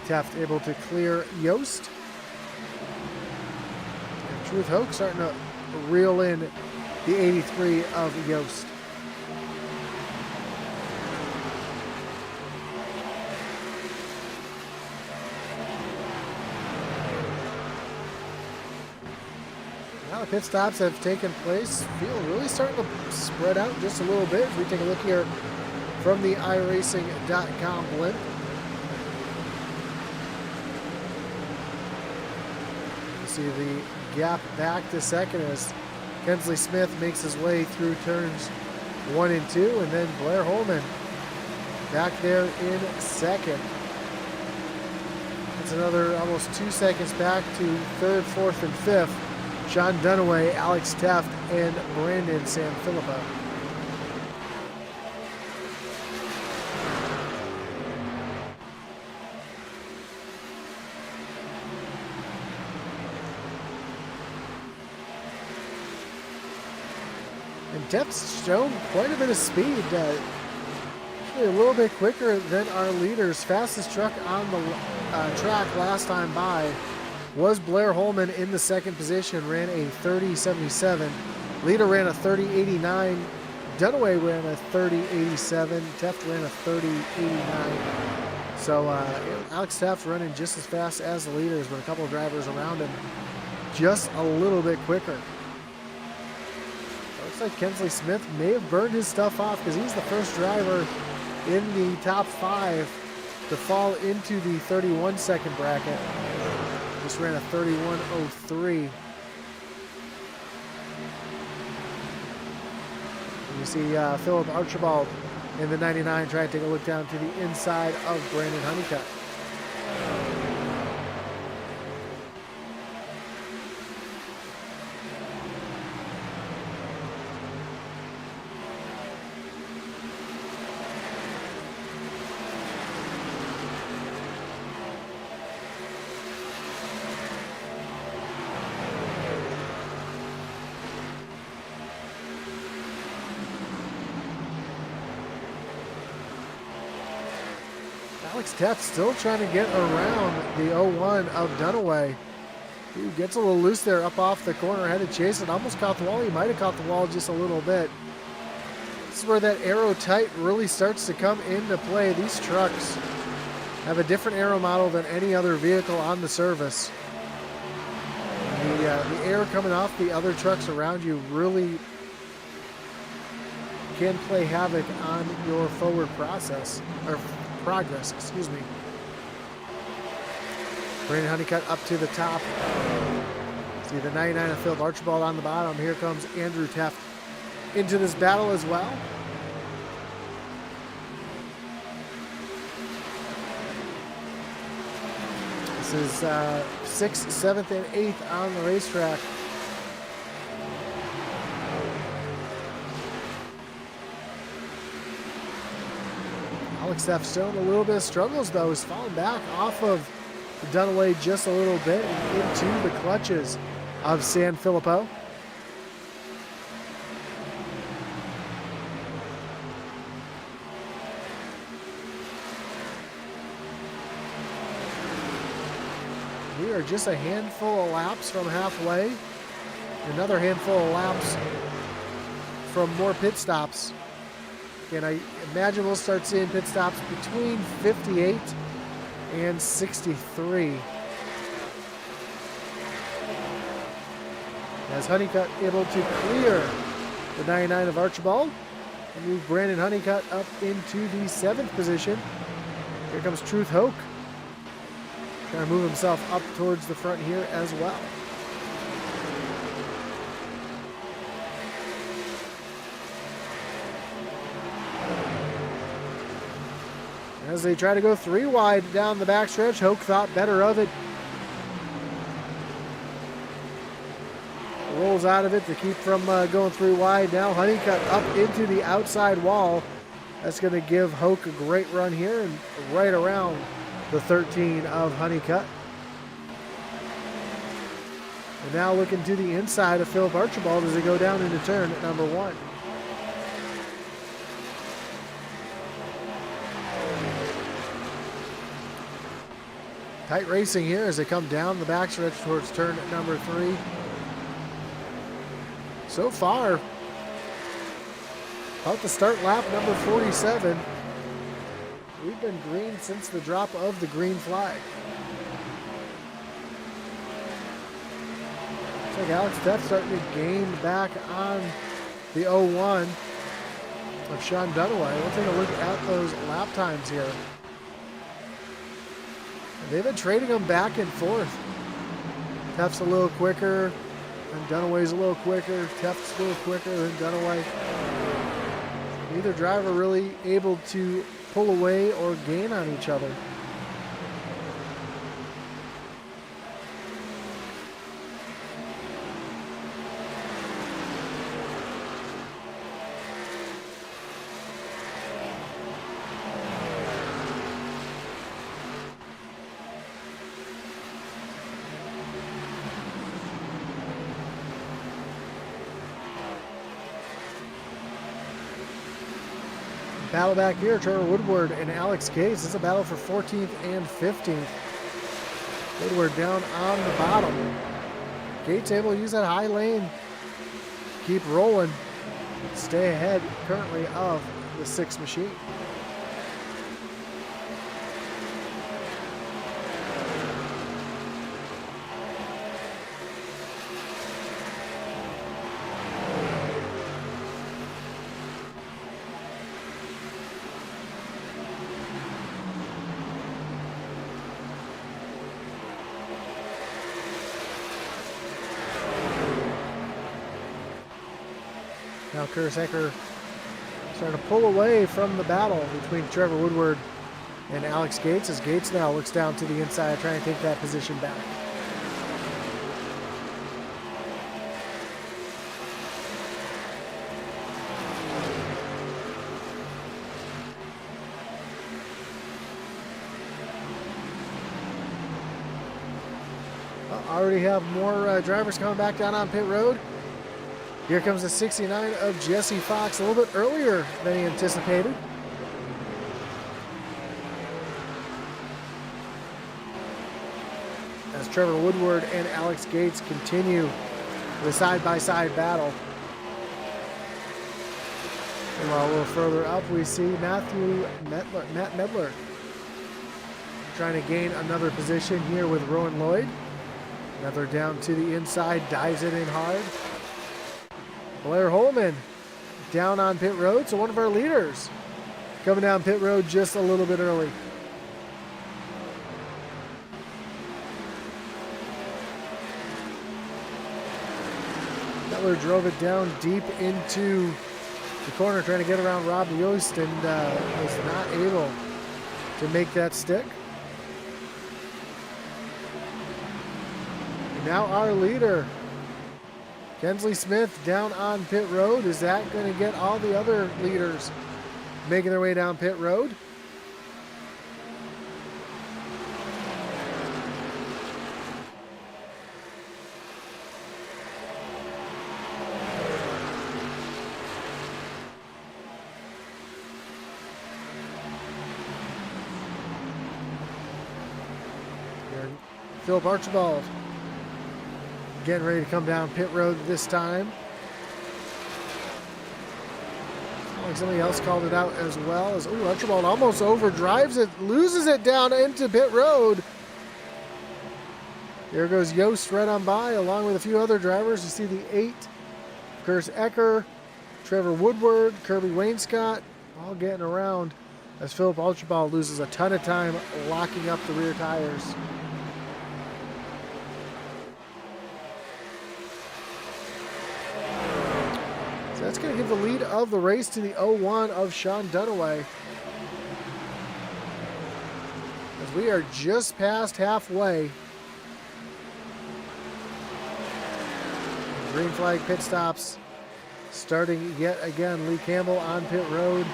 Teft able to clear Yost. And Truth Hoke starting to reel in the 83 of Yost. Now the pit stops have taken place. Field really starting to spread out just a little bit. If we take a look here from the iRacing.com blimp. See the gap back to second as Kensley Smith makes his way through turns 1 and 2, and then Blair Holman back there in second. It's another almost 2 seconds back to third, fourth, and fifth. Sean Dunaway, Alex Teft, and Brandon Sanfilippo. And Teft's shown quite a bit of speed. Actually a little bit quicker than our leaders. Fastest truck on the track last time by was Blair Holman in the second position, ran a 30.77. Leader ran a 30.89. Dunaway ran a 30.87. Teft ran a 30.89. So Alex Teft running just as fast as the leaders, but a couple of drivers around him just a little bit quicker. Looks like Kensley Smith may have burned his stuff off because he's the first driver in the top 5 to fall into the 31-second bracket. Just ran a 31.03. You see Philip Archibald in the 99 trying to take a look down to the inside of Brandon Honeycutt. Alex Teft still trying to get around the 01 of Dunaway. He gets a little loose there up off the corner, had to chase it, almost caught the wall. He might have caught the wall just a little bit. This is where that aero tight really starts to come into play. These trucks have a different aero model than any other vehicle on the service. The air coming off the other trucks around you really can play havoc on your forward progress, excuse me. Brandon Honeycutt up to the top. See the 99 of Philip Archibald on the bottom. Here comes Andrew Teft into this battle as well. This is 6th, 7th, and 8th on the racetrack. Alex Teft showing a little bit of struggles though. He's fallen back off of Dunaway just a little bit and into the clutches of Sanfilippo. We are just a handful of laps from halfway. Another handful of laps from more pit stops. And I imagine we'll start seeing pit stops between 58 and 63. As Honeycutt able to clear the 99 of Archibald and move Brandon Honeycutt up into the 7th position. Here comes Truth Hoke. Trying to move himself up towards the front here as well. As they try to go 3 wide down the backstretch, Hoke thought better of it. Rolls out of it to keep from going 3 wide. Now Honeycutt up into the outside wall. That's going to give Hoke a great run here and right around the 13 of Honeycutt. And now looking to the inside of Philip Archibald as they go down into turn at number 1. Tight racing here as they come down the backstretch towards turn at number 3. So far, about to start lap number 47. We've been green since the drop of the green flag. Looks like Alex Teft starting to gain back on the 01 of Sean Dunaway. We'll take a look at those lap times here. They've been trading them back and forth. Teft's a little quicker, and Dunaway's a little quicker. Teft's a little quicker than Dunaway. Neither driver really able to pull away or gain on each other. Battle back here, Trevor Woodward and Alex Gates. This is a battle for 14th and 15th. Woodward down on the bottom. Gates able to use that high lane. Keep rolling. Stay ahead currently of the 6 machine. Now Kursecker starting to pull away from the battle between Trevor Woodward and Alex Gates, as Gates now looks down to the inside trying to take that position back. Already have more drivers coming back down on pit road. Here comes the 69 of Jesse Fox, a little bit earlier than he anticipated. As Trevor Woodward and Alex Gates continue the side-by-side battle. And while a little further up, we see Matt Medler trying to gain another position here with Rowan Lloyd. Medler down to the inside, dives it in hard. Blair Holman down on pit road, so one of our leaders coming down pit road just a little bit early. Medler drove it down deep into the corner trying to get around Rob Yost and was not able to make that stick. And now our leader, Kensley Smith, down on pit road. Is that going to get all the other leaders making their way down pit road? Philip Archibald getting ready to come down pit road this time. Like somebody else called it out as well. As Archibald almost overdrives it, loses it down into pit road. There goes Yost right on by, along with a few other drivers. You see the 8, Kurs Ecker, Trevor Woodward, Kirby Wainscott, all getting around as Philip Archibald loses a ton of time locking up the rear tires. That's going to give the lead of the race to the 01 of Sean Dunaway. As we are just past halfway. Green flag pit stops starting yet again. Lee Campbell on pit road.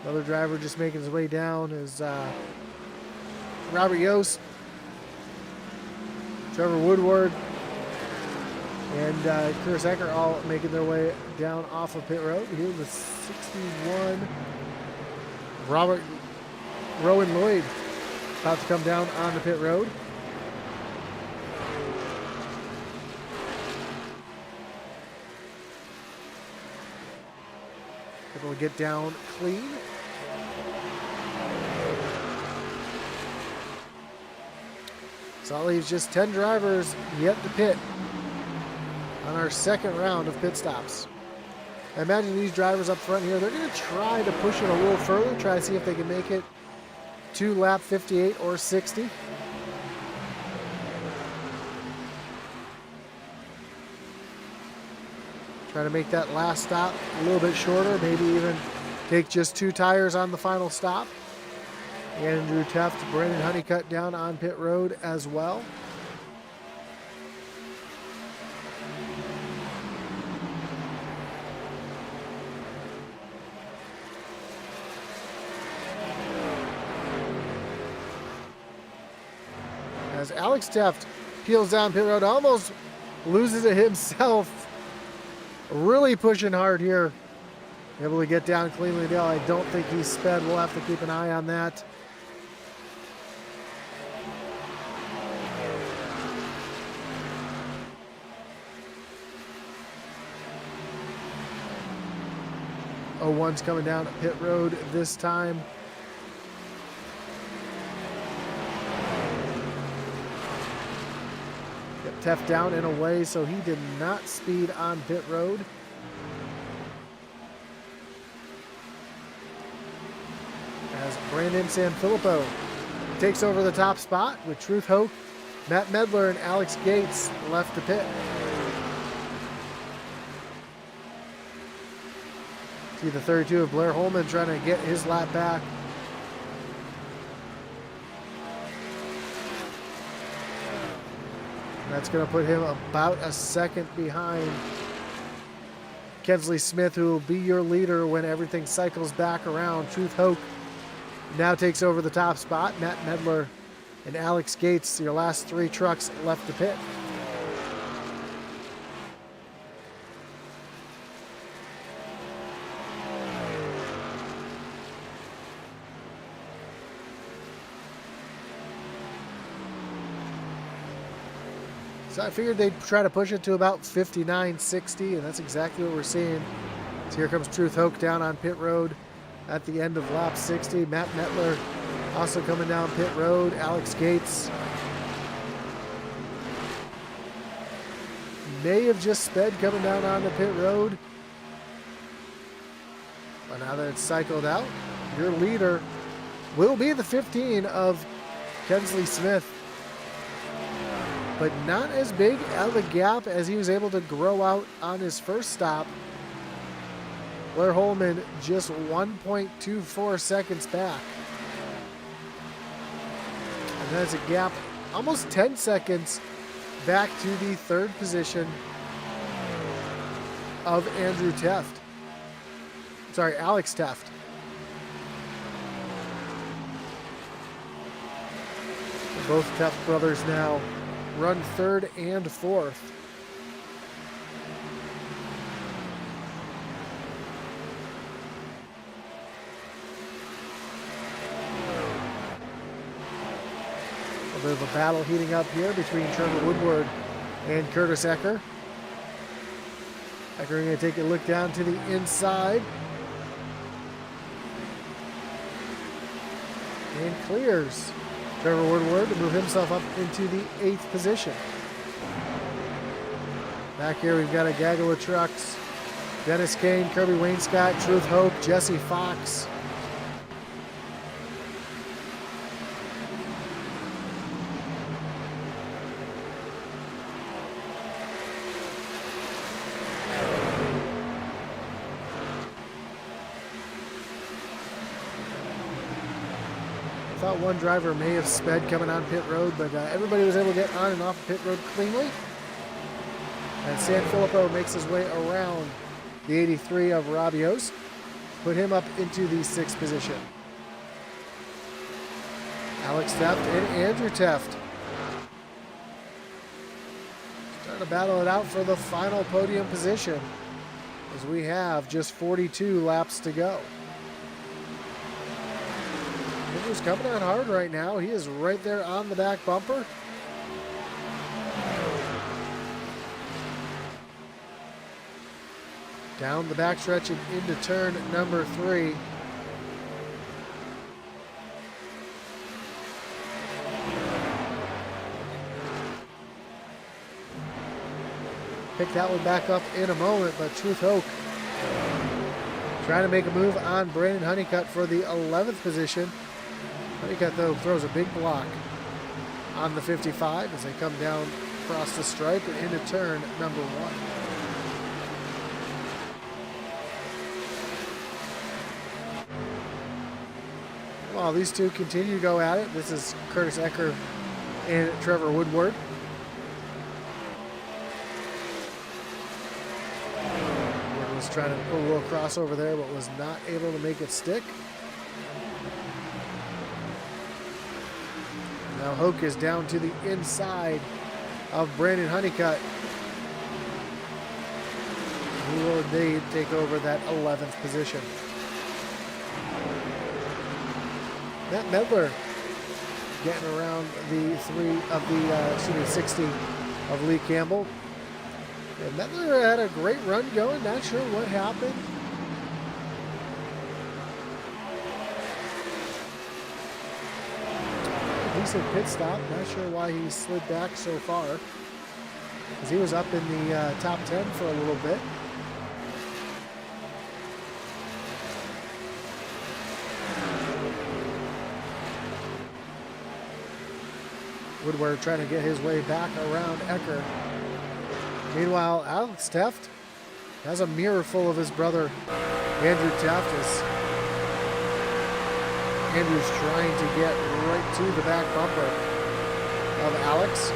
Another driver just making his way down is Robert Yost, Trevor Woodward, and Kurs Ecker all making their way down off of pit road. Here with 61, Rowan Lloyd about to come down on the pit road. Able to get down clean. So that leaves just 10 drivers yet to pit on our second round of pit stops. I imagine these drivers up front here, they're going to try to push it a little further, try to see if they can make it to lap 58 or 60. Try to make that last stop a little bit shorter, maybe even take just 2 tires on the final stop. Andrew Teft, Brandon Honeycutt down on pit road as well. As Alex Teft peels down pit road, almost loses it himself. Really pushing hard here. Able to get down cleanly down. I don't think he's sped. We'll have to keep an eye on that. One's coming down pit road this time. Got Teft down and away, so he did not speed on pit road. As Brandon Sanfilippo takes over the top spot with Truth Hoke, Matt Medler, and Alex Gates left the pit. See the 32 of Blair Holman trying to get his lap back. That's going to put him about a second behind Kensley Smith, who will be your leader when everything cycles back around. Truth Hoke now takes over the top spot. Matt Medler and Alex Gates, your last 3 trucks left the pit. So I figured they'd try to push it to about 59.60, and that's exactly what we're seeing. So here comes Truth Hoke down on pit road at the end of lap 60. Matt Metler also coming down pit road. Alex Gates may have just sped coming down on the pit road. But now that it's cycled out, your leader will be the 15 of Kensley Smith. But not as big of a gap as he was able to grow out on his first stop. Blair Holman just 1.24 seconds back. And that's a gap almost 10 seconds back to the 3rd position of Andrew Teft. Sorry, Alex Teft. Both Teft brothers now run 3rd and 4th. A bit of a battle heating up here between Trevor Woodward and Curtis Ecker. Ecker going to take a look down to the inside. And clears Trevor Woodward to move himself up into the 8th position. Back here we've got a gaggle of trucks. Dennis Kane, Kirby Wainscott, Truth Hope, Jesse Fox. Thought one driver may have sped coming on pit road, but everybody was able to get on and off pit road cleanly. And Sanfilippo makes his way around the 83 of Rabios, put him up into the 6th position. Alex Teft and Andrew Teft starting to battle it out for the final podium position, as we have just 42 laps to go. He's coming on hard right now. He is right there on the back bumper. Down the backstretch and into turn number 3. Pick that one back up in a moment, but Truth Hoke trying to make a move on Brandon Honeycutt for the 11th position. Honeycutt, though, throws a big block on the 55 as they come down across the stripe and into turn number 1. While these two continue to go at it, this is Curtis Ecker and Trevor Woodward. Woodward was trying to pull a little crossover there, but was not able to make it stick. Now Hoke is down to the inside of Brandon Honeycutt. Who will indeed take over that 11th position. Matt Medler getting around the 60 of Lee Campbell. And Medler had a great run going, not sure what happened. Decent pit stop, not sure why he slid back so far. Because he was up in the top 10 for a little bit. Woodward trying to get his way back around Ecker. Meanwhile, Alex Teft has a mirror full of his brother, Andrew Teft, as Andrew's trying to get right to the back bumper of Alex.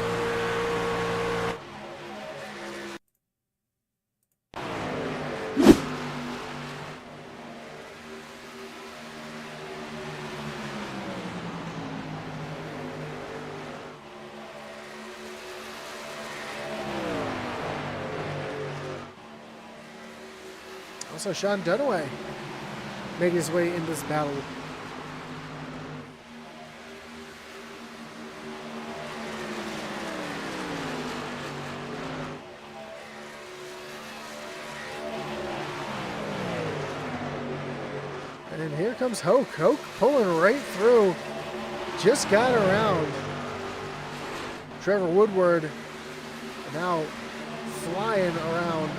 Also, Sean Dunaway making his way in this battle. And here comes Hoke. Hoke pulling right through. Just got around Trevor Woodward. Now flying around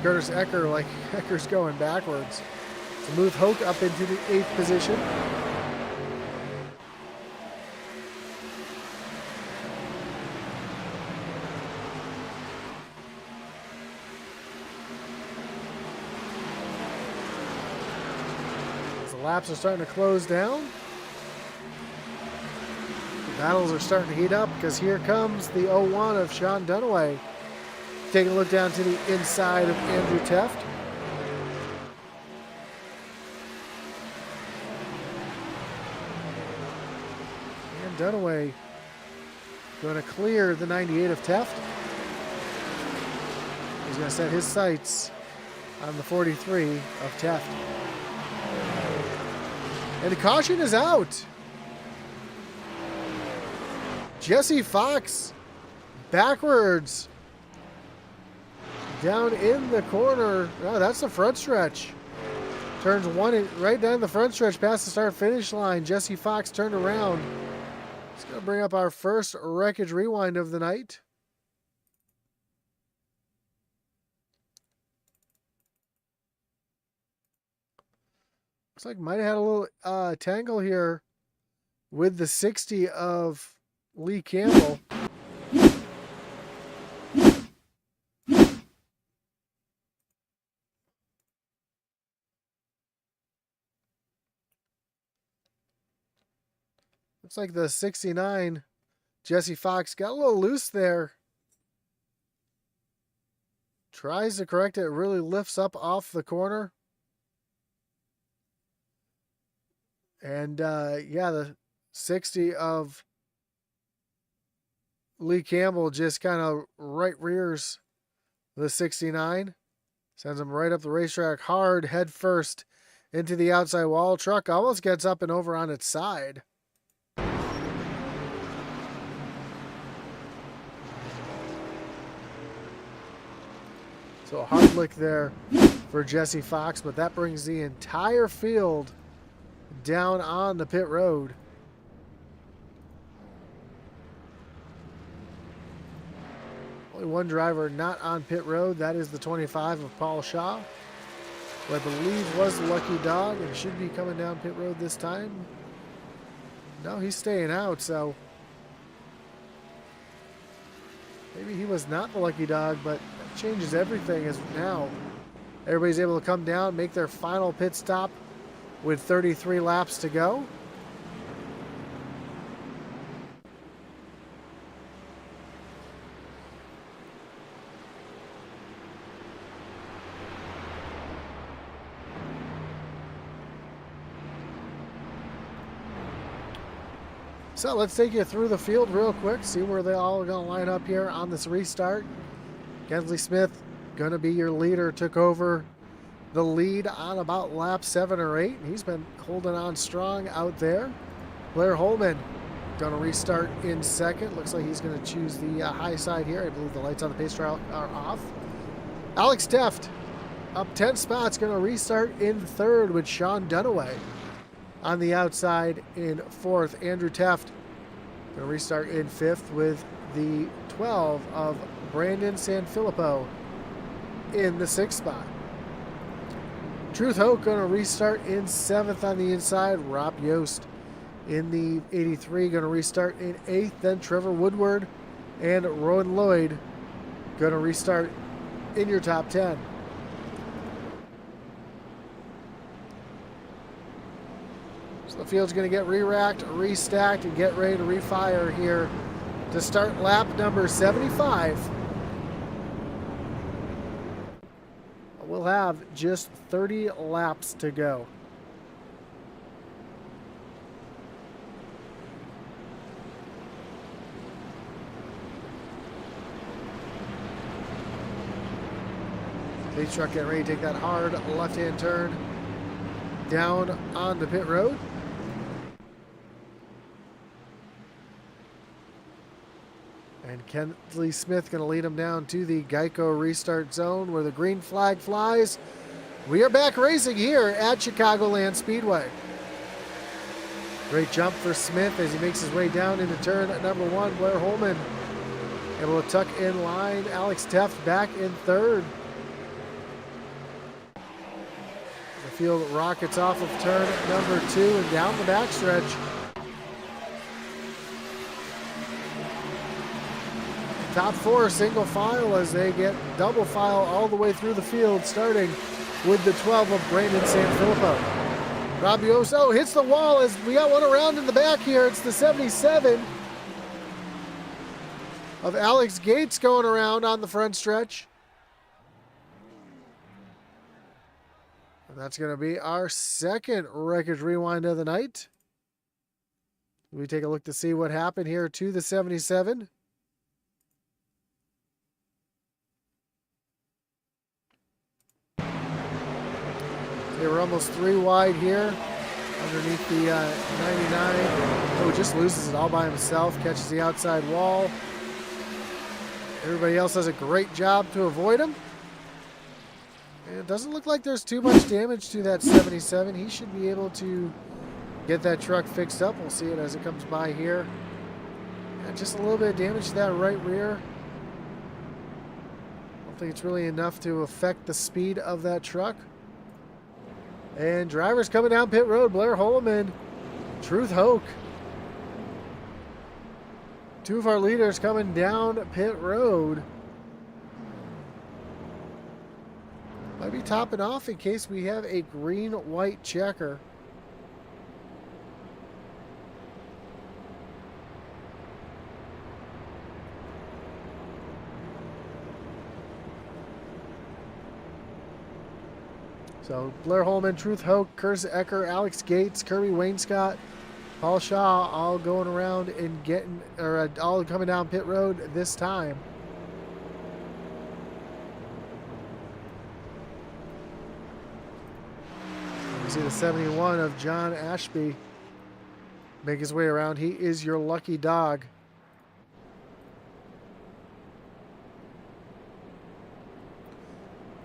Curtis Ecker, like Ecker's going backwards. To move Hoke up into the 8th position. As the laps are starting to close down, the battles are starting to heat up because here comes the 01 of Sean Dunaway. Taking a look down to the inside of Andrew Teft. And Dunaway going to clear the 98 of Teft. He's going to set his sights on the 43 of Teft. And the caution is out. Jesse Fox backwards. Down in the corner. Oh, that's the front stretch. Turns one right down the front stretch past the start-finish line. Jesse Fox turned around. It's going to bring up our first wreckage rewind of the night. Looks like might have had a little tangle here with the 60 of Lee Campbell. Looks like the 69, Jesse Fox, got a little loose there. Tries to correct it, really lifts up off the corner. And yeah, the 60 of Lee Campbell just kind of right rears the 69. Sends him right up the racetrack hard, head first into the outside wall. Truck almost gets up and over on its side. So a hard lick there for Jesse Fox, but that brings the entire field down on the pit road. Only one driver not on pit road. That is the 25 of Paul Shaw, who I believe was the lucky dog and should be coming down pit road this time. No, he's staying out, so maybe he was not the lucky dog, but that changes everything as now everybody's able to come down, make their final pit stop with 33 laps to go. So let's take you through the field real quick, see where they all are going to line up here on this restart. Kensley Smith, going to be your leader, took over the lead on about lap 7 or 8. He's been holding on strong out there. Blair Holman going to restart in second. Looks like he's going to choose the high side here. I believe the lights on the pace trail are off. Alex Teft up 10 spots, going to restart in third with Sean Dunaway. On the outside in fourth, Andrew Teft going to restart in fifth with the 12 of Brandon Sanfilippo in the sixth spot. Truth Hoke going to restart in seventh on the inside. Rob Yost in the 83 going to restart in eighth. Then Trevor Woodward and Rowan Lloyd going to restart in your top 10. So the field's going to get re-racked, restacked, and get ready to refire here to start lap number 75. We'll have just 30 laps to go. Pace truck getting ready to take that hard left-hand turn down onto pit road. And Kensley Smith going to lead him down to the Geico restart zone where the green flag flies. We are back racing here at Chicagoland Speedway. Great jump for Smith as he makes his way down into turn number 1. Blair Holman able to tuck in line. Alex Teft back in third. The field rockets off of turn number 2 and down the backstretch. Top 4 single file as they get double file all the way through the field, starting with the 12 of Brandon Sanfilippo. Robbie Oso hits the wall as we got one around in the back here. It's the 77 of Alex Gates going around on the front stretch. And that's going to be our second wreckage rewind of the night. We take a look to see what happened here to the 77. They were almost 3 wide here underneath the 99. Oh, just loses it all by himself, catches the outside wall. Everybody else does a great job to avoid him. And it doesn't look like there's too much damage to that 77. He should be able to get that truck fixed up. We'll see it as it comes by here. And just a little bit of damage to that right rear. I don't think it's really enough to affect the speed of that truck. And drivers coming down pit road, Blair Holman, Truth Hoke. 2 of our leaders coming down pit road. Might be topping off in case we have a green-white checker. So Blair Holman, Truth Hoke, Curtis Ecker, Alex Gates, Kirby Wainscott, Paul Shaw, all going around and getting, or all coming down pit road this time. You see the 71 of John Ashby make his way around. He is your lucky dog.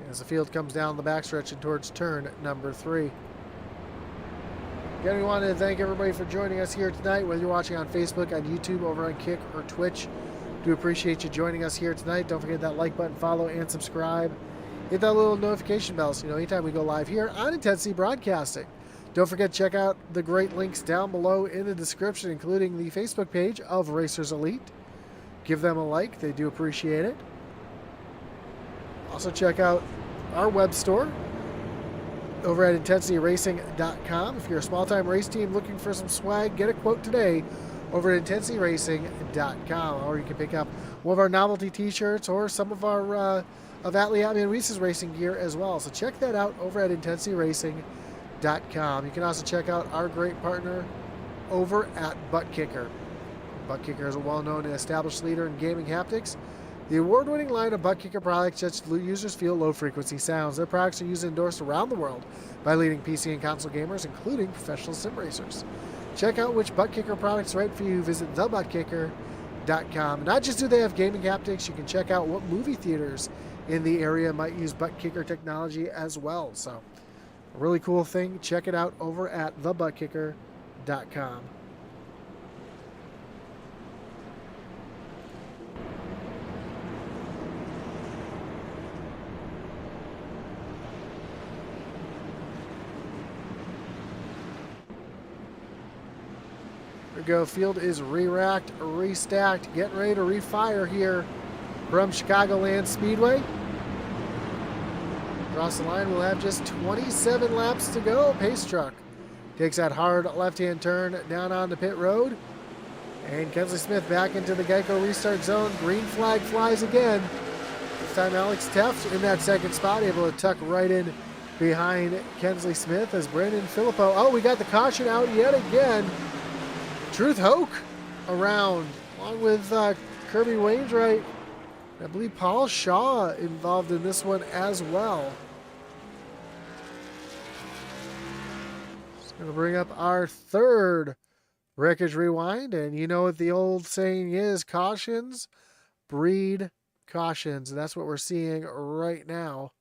As the field comes down the backstretch and towards turn number 3. Again, we wanted to thank everybody for joining us here tonight, whether you're watching on Facebook, on YouTube, over on Kick, or Twitch. Do appreciate you joining us here tonight. Don't forget that like button, follow, and subscribe. Hit that little notification bell so you know anytime we go live here on Intensity Broadcasting. Don't forget to check out the great links down below in the description, including the Facebook page of Racers Elite. Give them a like. They do appreciate it. Also check out our web store over at intensityracing.com. If you're a small-time race team looking for some swag, get a quote today over at intensityracing.com. Or you can pick up one of our novelty t-shirts or some of our of Atlee and Reese's racing gear as well. So check that out over at intensityracing.com. You can also check out our great partner over at Butt Kicker. Butt Kicker is a well-known and established leader in gaming haptics. The award-winning line of Butt Kicker products lets users feel low-frequency sounds. Their products are used and endorsed around the world by leading PC and console gamers, including professional sim racers. Check out which Butt Kicker products are right for you. Visit thebuttkicker.com. Not just do they have gaming haptics, you can check out what movie theaters in the area might use Butt Kicker technology as well. So, a really cool thing. Check it out over at thebuttkicker.com. There we go. Field is re-racked, restacked, getting ready to refire here from Chicagoland Speedway. Across the line, we'll have just 27 laps to go. Pace truck takes that hard left-hand turn down on the pit road. And Kensley Smith back into the Geico restart zone. Green flag flies again. This time Alex Teft in that second spot, able to tuck right in behind Kensley Smith as Brandon Filippo. Oh, we got the caution out yet again. Truth Hoke around, along with Kirby Wainwright. I believe Paul Shaw involved in this one as well. Just going to bring up our third Wreckage Rewind. And you know what the old saying is, cautions breed cautions. And that's what we're seeing right now.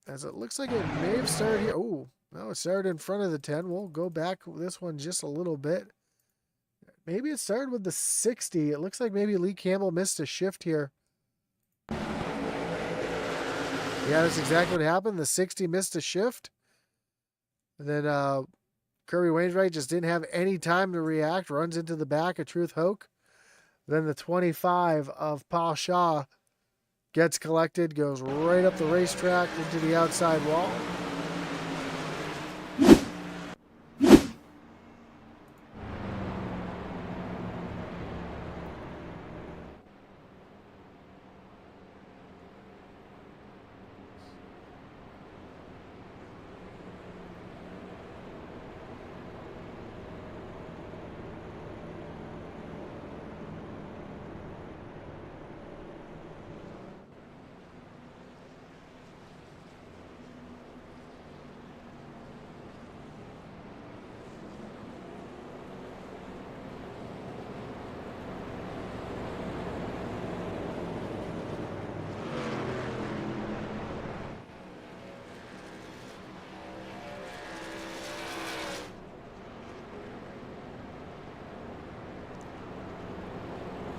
As it looks like it may have started here. Oh, no, it started in front of the 10. We'll go back with this one just a little bit. Maybe it started with the 60. It looks like maybe Lee Campbell missed a shift here. Yeah, that's exactly what happened. The 60 missed a shift. And then Kirby Wainwright just didn't have any time to react. Runs into the back of Truth Hoke. Then the 25 of Paul Shaw gets collected, goes right up the racetrack into the outside wall.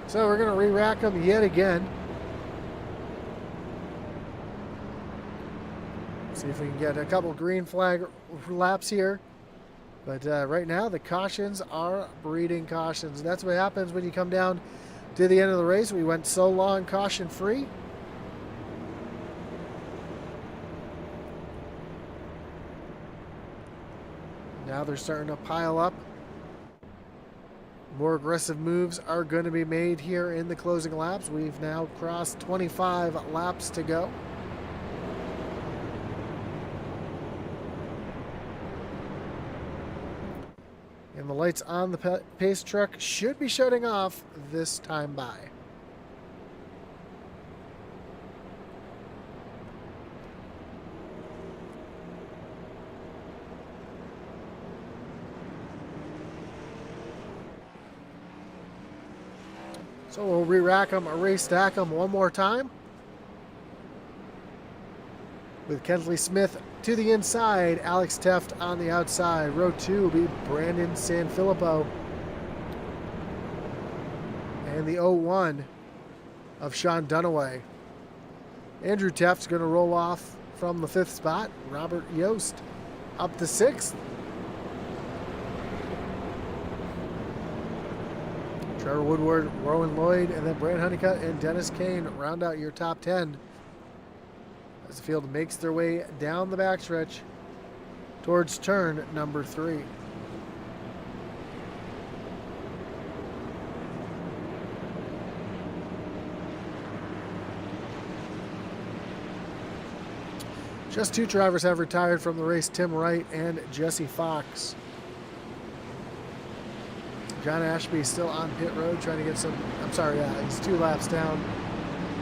So we're going to re-rack them yet again. See if we can get a couple green flag laps here. But right now, the cautions are breeding cautions. That's what happens when you come down to the end of the race. We went so long caution-free. Now they're starting to pile up. More aggressive moves are going to be made here in the closing laps. We've now crossed 25 laps to go. And the lights on the pace truck should be shutting off this time by. So we'll re-rack them, re-stack them one more time. With Kensley Smith to the inside, Alex Teft on the outside. Row 2 will be Brandon Sanfilippo. And the 01 of Sean Dunaway. Andrew Teft's going to roll off from the 5th spot. Robert Yost up to 6th. Trevor Woodward, Rowan Lloyd, and then Brand Honeycutt and Dennis Kane round out your top 10 as the field makes their way down the backstretch towards turn number 3. Just two drivers have retired from the race, Tim Wright and Jesse Fox. John Ashby still on pit road trying to get some, I'm sorry, he's 2 laps down.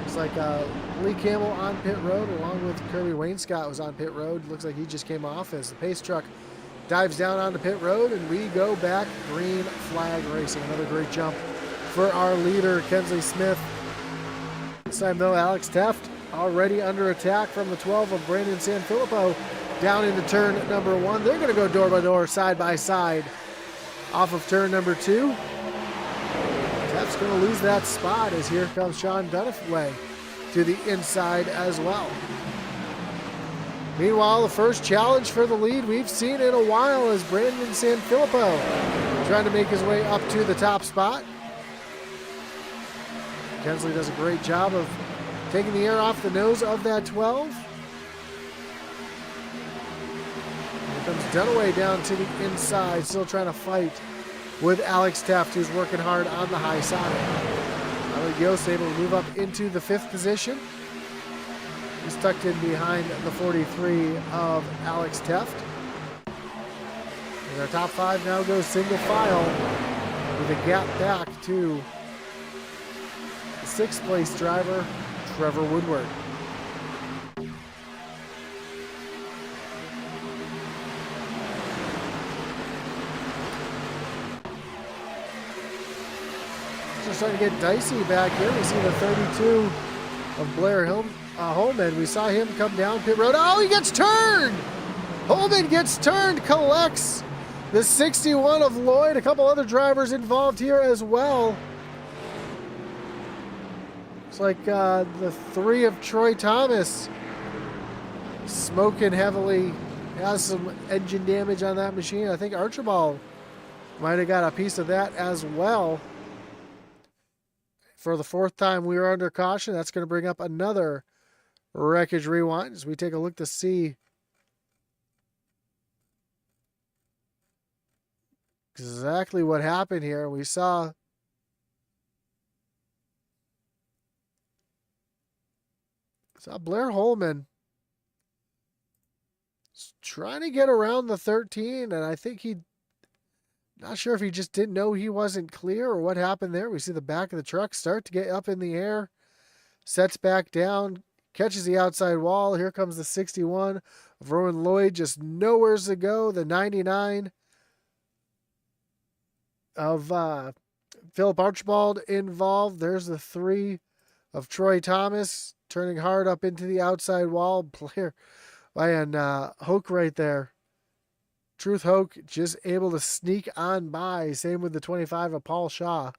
It's like Lee Campbell on pit road along with Kirby Wainscott was on pit road. Looks like he just came off as the pace truck dives down onto pit road, and we go back green flag racing. Another great jump for our leader, Kensley Smith. This time though, Alex Teft already under attack from the 12 of Brandon Sanfilippo down into turn number 1. They're going to go door by door, side by side off of turn number 2. Teft's going to lose that spot as here comes Sean Dunaway to the inside as well. Meanwhile, the first challenge for the lead we've seen in a while is Brandon Sanfilippo trying to make his way up to the top spot. Kensley does a great job of taking the air off the nose of that 12. Here comes Dunaway down to the inside, still trying to fight with Alex Teft, who's working hard on the high side. Alec Yost able to move up into the 5th position. He's tucked in behind the 43 of Alex Teft. And our top 5 now goes single file with a gap back to the 6th place driver, Trevor Woodward. Just starting to get dicey back here. We see the 32 of Blair Holman. We saw him come down pit road. Oh, he gets turned! Holman gets turned, collects the 61 of Lloyd. A couple other drivers involved here as well. It's like the 3 of Troy Thomas smoking heavily. Has some engine damage on that machine. I think Archibald might have got a piece of that as well. For the 4th time we are under caution. That's going to bring up another wreckage rewind as we take a look to see exactly what happened here. We saw Blair Holman trying to get around the 13, and I think not sure if he just didn't know he wasn't clear or what happened there. We see the back of the truck start to get up in the air, sets back down, catches the outside wall. Here comes the 61 of Rowan Lloyd, just nowhere to go. The 99 of Philip Archibald involved. There's the 3 of Troy Thomas turning hard up into the outside wall. Blair and Hoke right there. Truth Hoke just able to sneak on by. Same with the 25 of Paul Shaw.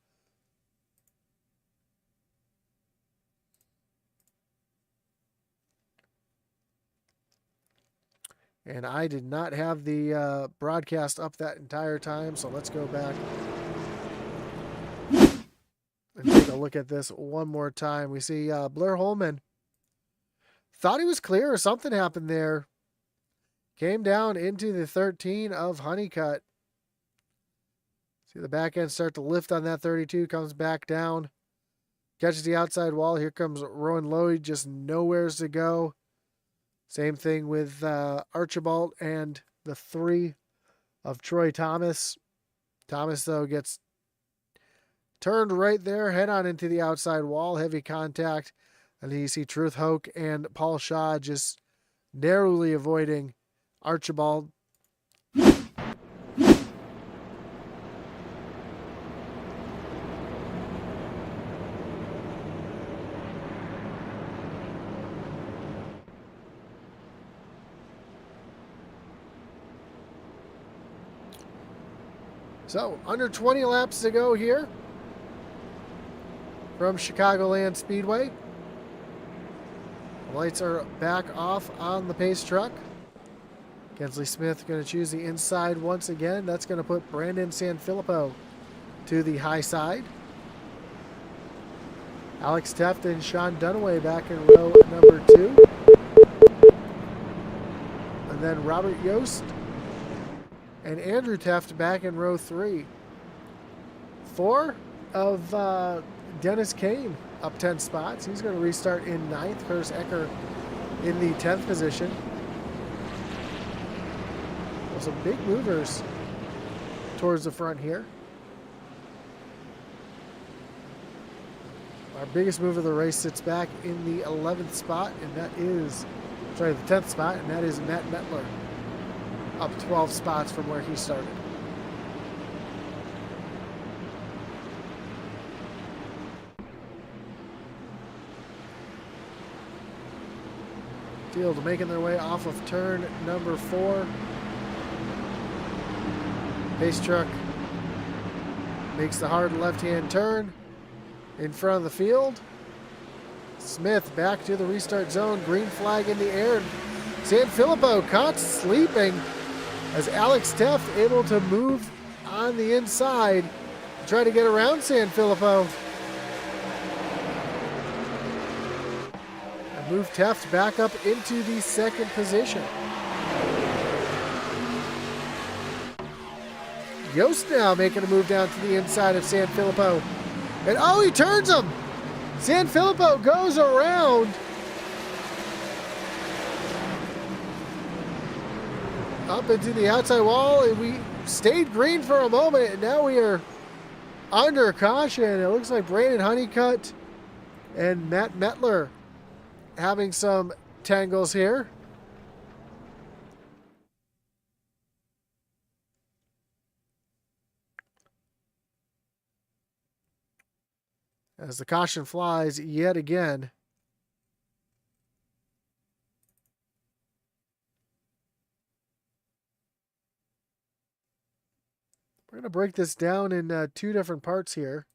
And I did not have the broadcast up that entire time, so let's go back and take a look at this one more time. We see Blair Holman thought he was clear or something happened there. Came down into the 13 of Honeycutt. See the back end start to lift on that 32, comes back down, catches the outside wall. Here comes Rowan Lloyd, just nowheres to go. Same thing with Archibald and the 3 of Troy Thomas. Thomas, though, gets turned right there, head on into the outside wall, heavy contact. And then you see Truth Hoke and Paul Shaw just narrowly avoiding Archibald. So, under 20 laps to go here from Chicagoland Speedway. The lights are back off on the pace truck. Kensley Smith going to choose the inside once again. That's going to put Brandon Sanfilippo to the high side. Alex Teft and Sean Dunaway back in row number 2. And then Robert Yost and Andrew Teft back in row 3. 4 of Dennis Kane up 10 spots. He's going to restart in 9th. Curtis Ecker in the 10th position. some big movers towards the front here. Our biggest mover of the race sits back in the 11th spot, and that is, sorry, the 10th spot, and that is Matt Mettler, up 12 spots from where he started. Field making their way off of turn number 4. Pace truck makes the hard left-hand turn in front of the field. Smith back to the restart zone. Green flag in the air. Sanfilippo caught sleeping as Alex Teft able to move on the inside to try to get around Sanfilippo. And move Teft back up into the second position. Yost now making a move down to the inside of Sanfilippo. And oh, he turns him! Sanfilippo goes around. Up into the outside wall, and we stayed green for a moment, and now we are under caution. It looks like Brandon Honeycutt and Matt Mettler having some tangles here. As the caution flies yet again. We're going to break this down in 2 different parts here.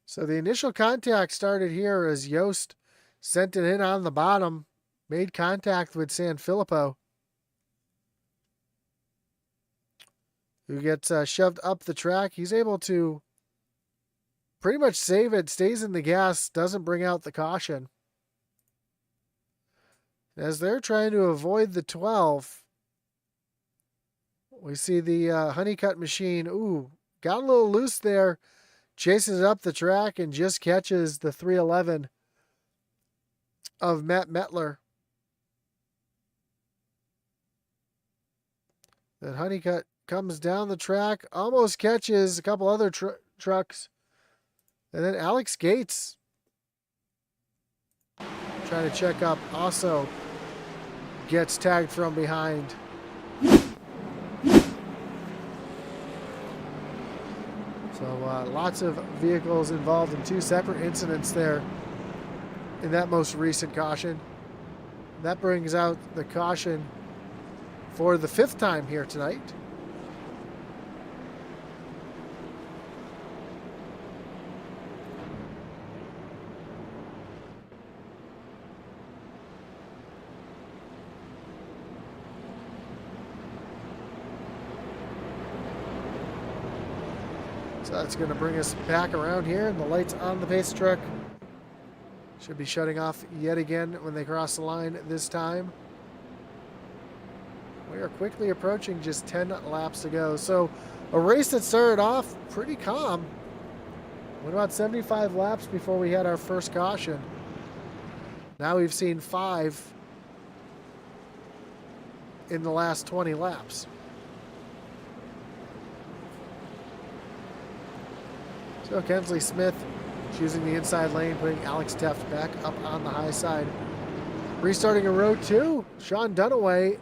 So the initial contact started here as Yost sent it in on the bottom, made contact with Sanfilippo, who gets shoved up the track. He's able to pretty much save it, stays in the gas, doesn't bring out the caution. As they're trying to avoid the 12, we see the Honeycutt machine, got a little loose there, chases up the track and just catches the 311 of Matt Mettler. Then Honeycutt comes down the track, almost catches a couple other trucks. And then Alex Gates, trying to check up, also gets tagged from behind. So lots of vehicles involved in 2 separate incidents there in that most recent caution. That brings out the caution for the 5th time here tonight. So that's going to bring us back around here, and the lights on the pace truck should be shutting off yet again when they cross the line this time. We are quickly approaching just 10 laps to go. So a race that started off pretty calm. Went about 75 laps before we had our first caution. Now we've seen 5 in the last 20 laps. So Kensley Smith choosing the inside lane, putting Alex Teft back up on the high side. Restarting in row 2, Sean Dunaway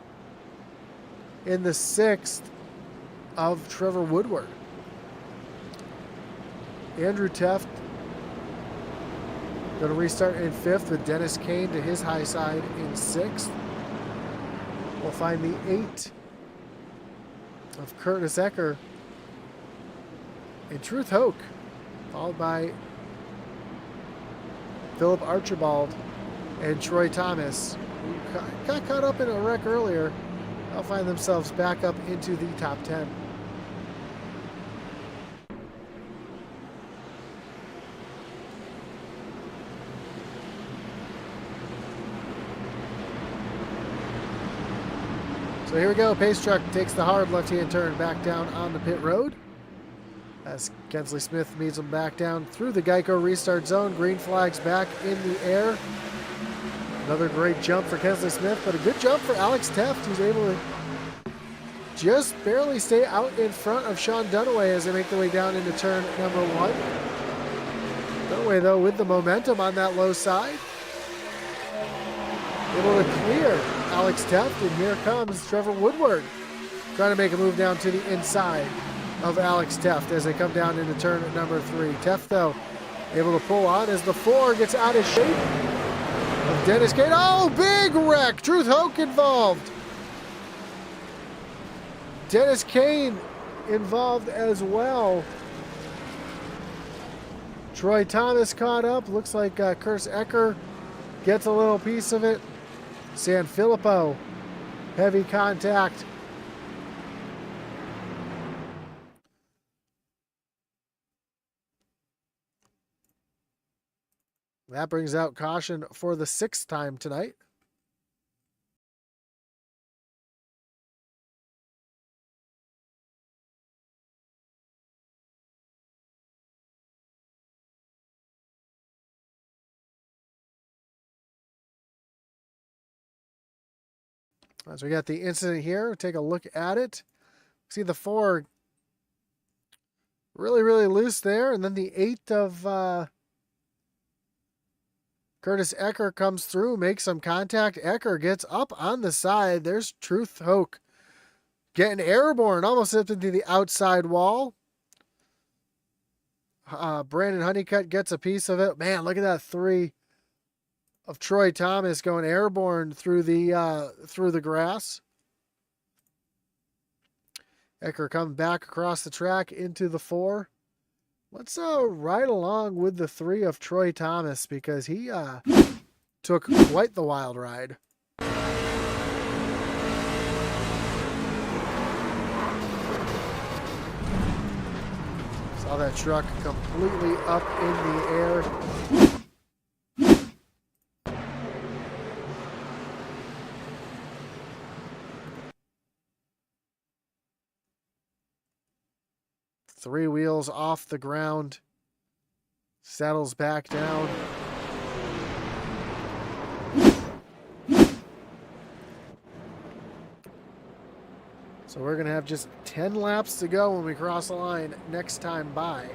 in the 6th of Trevor Woodward. Andrew Teft going to restart in 5th with Dennis Kane to his high side in 6th. We'll find the 8 of Curtis Ecker and Truth Hoke, followed by Philip Archibald and Troy Thomas, who got caught up in a wreck earlier. They'll find themselves back up into the top 10. So here we go. Pace truck takes the hard left-hand turn back down on the pit road. As Kensley Smith meets him back down through the Geico restart zone. Green flag's back in the air. Another great jump for Kensley Smith, but a good jump for Alex Teft, who's able to just barely stay out in front of Sean Dunaway as they make their way down into turn number 1. Dunaway, though, with the momentum on that low side, able to clear Alex Teft, and here comes Trevor Woodward trying to make a move down to the inside of Alex Teft as they come down into turn number 3. Teft, though, able to pull on as the 4 gets out of shape of Dennis Kane. Oh, big wreck! Truth Hoke involved. Dennis Kane involved as well. Troy Thomas caught up. Looks like Curtis Ecker gets a little piece of it. Sanfilippo, heavy contact. That brings out caution for the 6th time tonight. So we got the incident here. Take a look at it. See the 4 really, really loose there. And then the 8 of Curtis Ecker comes through, makes some contact. Ecker gets up on the side. There's Truth Hoke getting airborne, almost up into the outside wall. Brandon Honeycutt gets a piece of it. Man, look at that 3 of Troy Thomas going airborne through the grass. Ecker comes back across the track into the 4. Let's ride along with the 3 of Troy Thomas because he took quite the wild ride. Saw that truck completely up in the air. Three wheels off the ground, settles back down. So we're going to have just 10 laps to go when we cross the line next time by.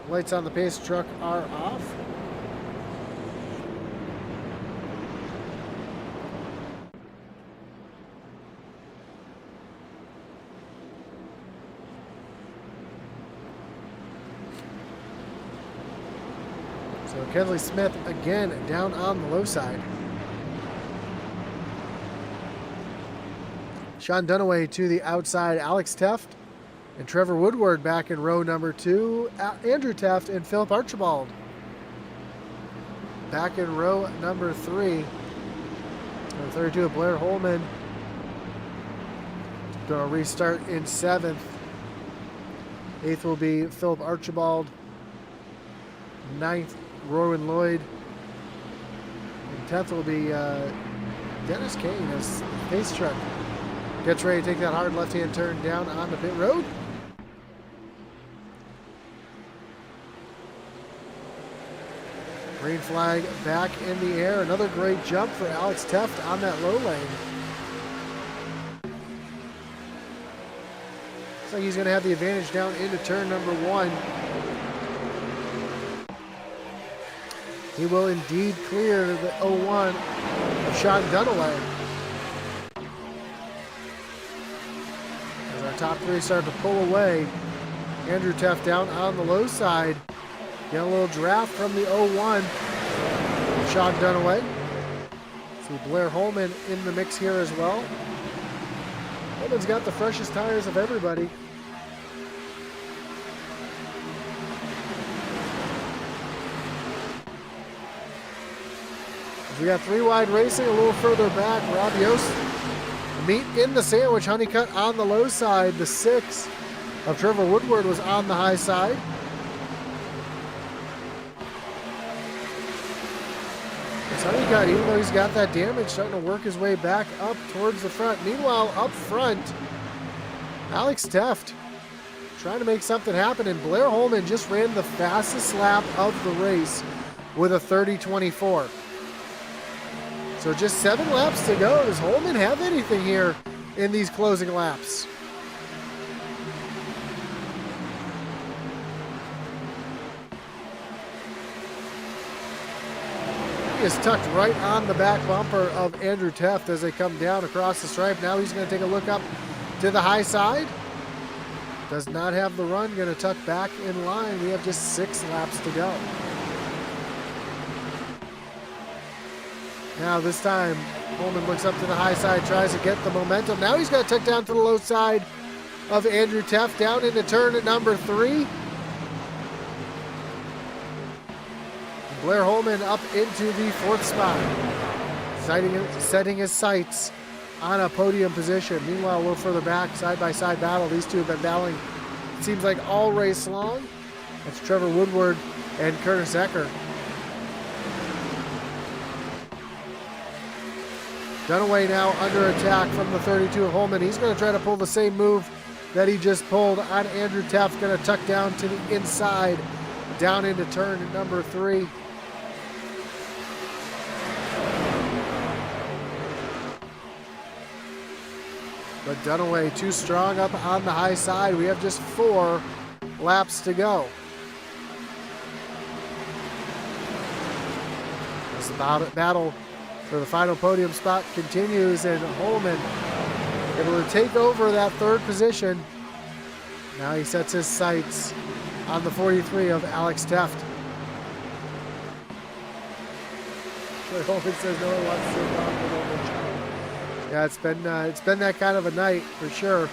Lights on the pace truck are off. So Kensley Smith again down on the low side. Sean Dunaway to the outside. Alex Teft and Trevor Woodward back in row number 2. Andrew Teft and Philip Archibald back in row number 3. Number 32, Blair Holman going to restart in 7th. 8th will be Philip Archibald. 9th, Rowan Lloyd. And 10th will be Dennis Kane as the pace truck gets ready to take that hard left-hand turn down on the pit road. Green flag back in the air. Another great jump for Alex Teft on that low lane. Looks like he's going to have the advantage down into turn number 1. He will indeed clear the 0-1 of Sean Dunaway. As our top 3 start to pull away, Andrew Teft down on the low side. Get a little draft from the 0-1. Sean Dunaway. See Blair Holman in the mix here as well. Holman's got the freshest tires of everybody. We got 3 wide racing a little further back. Rob Yost, meat in the sandwich. Honeycutt on the low side. The 6 of Trevor Woodward was on the high side. It's Honeycutt, even though he's got that damage, starting to work his way back up towards the front. Meanwhile, up front, Alex Teft trying to make something happen, and Blair Holman just ran the fastest lap of the race with a 30.24. So just 7 laps to go. Does Holman have anything here in these closing laps? He is tucked right on the back bumper of Andrew Teft as they come down across the stripe. Now he's going to take a look up to the high side. Does not have the run. Going to tuck back in line. We have just 6 laps to go. Now this time, Holman looks up to the high side, tries to get the momentum. Now he's going to tuck down to the low side of Andrew Teft, down into turn at number 3. Blair Holman up into the 4th spot, setting his sights on a podium position. Meanwhile, a little further back, side-by-side battle. These two have been battling, it seems like, all race long. That's Trevor Woodward and Curtis Ecker. Dunaway now under attack from the 32 of Holman. He's going to try to pull the same move that he just pulled on Andrew Teft. Going to tuck down to the inside, down into turn at number 3. But Dunaway too strong up on the high side. We have just 4 laps to go. As the battle for the final podium spot continues, and Holman able to take over that 3rd position. Now he sets his sights on the 43 of Alex Teft. Holman says no one wants to sit down for Holman. Yeah, it's been that kind of a night for sure.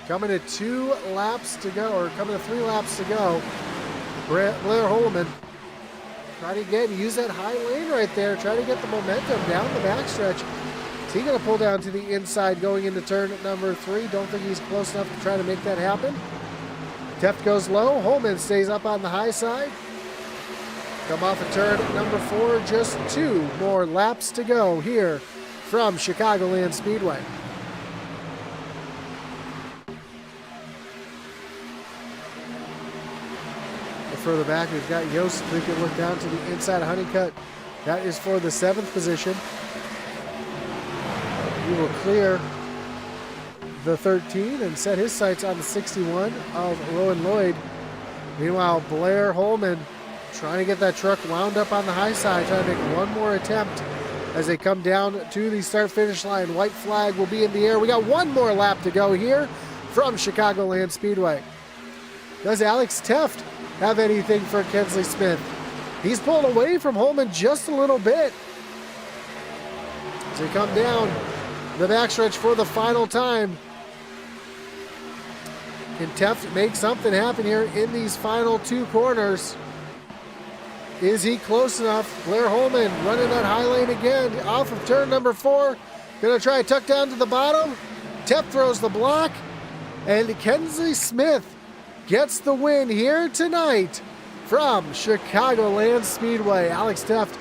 Coming to 2 laps to go, or coming to 3 laps to go. Blair Holman try to use that high lane right there. Try to get the momentum down the backstretch. Is he going to pull down to the inside going into turn at number 3? Don't think he's close enough to try to make that happen. Teft goes low. Holman stays up on the high side. Come off a turn at number 4. Just 2 more laps to go here from Chicagoland Speedway. Further back, we've got Yost. We can look down to the inside of Honeycutt. That is for the 7th position. He will clear the 13 and set his sights on the 61 of Rowan Lloyd. Meanwhile, Blair Holman trying to get that truck wound up on the high side, trying to make one more attempt as they come down to the start-finish line. White flag will be in the air. We got 1 more lap to go here from Chicagoland Speedway. Does Alex Teft have anything for Kensley Smith? He's pulled away from Holman just a little bit. As they come down the backstretch for the final time. Can Teft make something happen here in these final 2 corners? Is he close enough? Blair Holman running that high lane again off of turn number 4. Gonna try to tuck down to the bottom. Teft throws the block, and Kensley Smith gets the win here tonight from Chicagoland Speedway. Alex Teft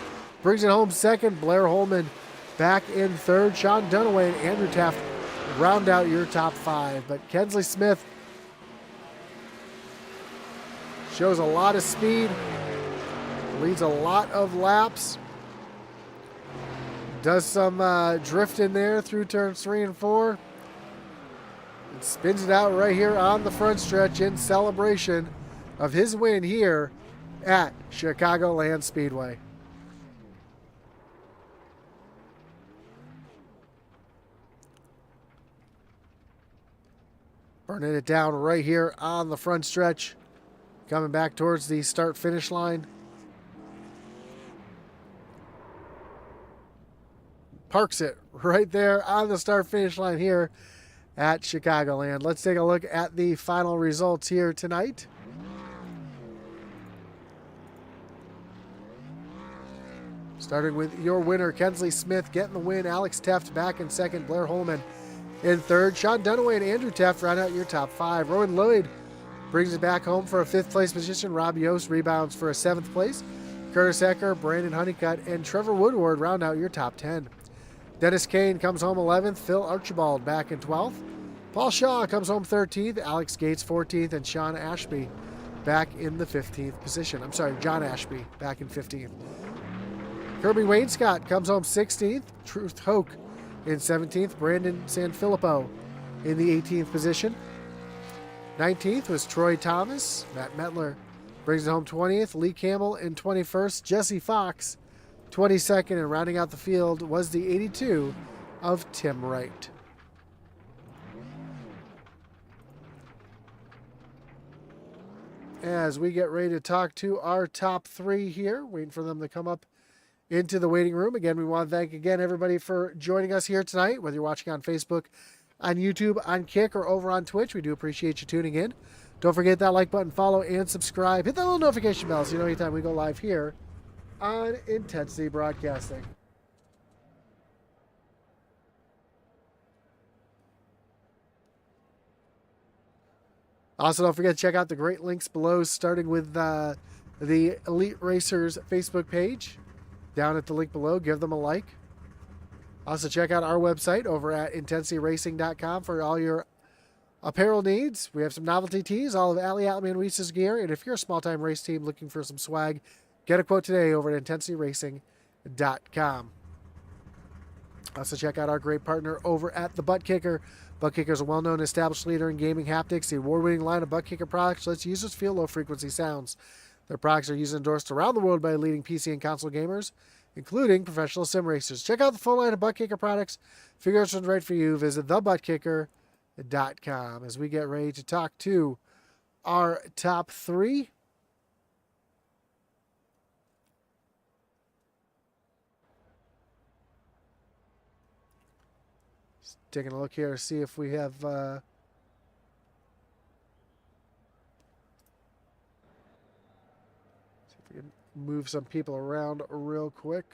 brings it home 2nd. Blair Holman back in 3rd. Sean Dunaway and Andrew Teft round out your top 5. But Kensley Smith shows a lot of speed, leads a lot of laps, does some drift in there through turns 3 and 4. And spins it out right here on the front stretch in celebration of his win here at Chicagoland Speedway. Burning it down right here on the front stretch. Coming back towards the start-finish line. parks it right there on the start-finish line here at Chicagoland. Let's take a look at the final results here tonight. Starting with your winner, Kensley Smith getting the win. Alex Teft back in second. Blair Holman in third. Sean Dunaway and Andrew Teft round out your top five. Rowan Lloyd brings it back home for a fifth place position. Rob Yost rebounds for a seventh place. Curtis Ecker, Brandon Honeycutt, and Trevor Woodward round out your top 10. Dennis Kane comes home 11th. Phil Archibald back in 12th. Paul Shaw comes home 13th. Alex Gates 14th. And Sean Ashby back in the 15th position. I'm sorry, John Ashby back in 15th. Kirby Wainscott comes home 16th. Truth Hoke in 17th. Brandon Sanfilippo in the 18th position. 19th was Troy Thomas. Matt Metler brings it home 20th. Lee Campbell in 21st. Jesse Fox 22nd. And rounding out the field was the 82 of Tim Wright. As we get ready to talk to our top three here, waiting for them to come up into the waiting room. Again, we want to thank again everybody for joining us here tonight, whether you're watching on Facebook, on YouTube, on Kick, or over on Twitch. We do appreciate you tuning in. Don't forget that like button, follow, and subscribe. Hit that little notification bell so you know anytime we go live here on Intensity Broadcasting. Also, don't forget to check out the great links below, starting with the Elite Racers Facebook page. Down at the link below, give them a like. Also, check out our website over at intensityracing.com for all your apparel needs. We have some novelty tees, all of Ali Alamy and Reese's gear. And if you're a small-time race team looking for some swag, get a quote today over at intensityracing.com. Also, check out our great partner over at the Butt Kicker. Butt Kicker is a well-known established leader in gaming haptics. The award-winning line of Butt Kicker products lets users feel low-frequency sounds. Their products are used and endorsed around the world by leading PC and console gamers, including professional sim racers. Check out the full line of Butt Kicker products. Figure out what's right for you. Visit thebuttkicker.com as we get ready to talk to our top three. Just taking a look here to see if we have... move some people around real quick.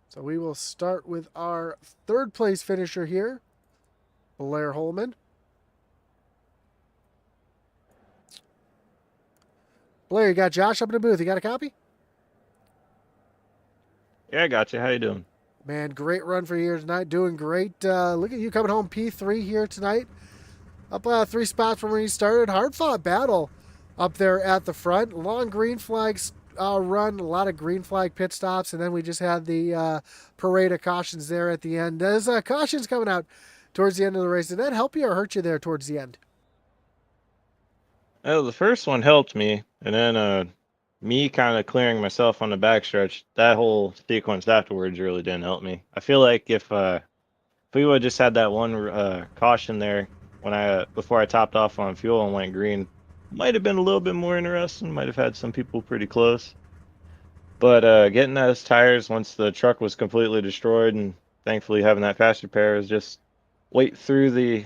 So we will start with our third place finisher here, Blair Holman. Blair, you got Josh up in the booth. You got a copy? Yeah, I got you. How you doing? Man, great run for you here tonight. Doing great. Look at you coming home P3 here tonight. Up 3 spots from where you started. Hard-fought battle up there at the front. Long green flags run. A lot of green flag pit stops. And then we just had the parade of cautions there at the end. There's cautions coming out towards the end of the race. Did that help you or hurt you there towards the end? Well, the first one helped me, and then me kind of clearing myself on the backstretch, that whole sequence afterwards really didn't help me. I feel like if we would have just had that one caution there when before I topped off on fuel and went green, might have been a little bit more interesting. Might have had some people pretty close. But getting those tires once the truck was completely destroyed, and thankfully having that fast repair is just wait through the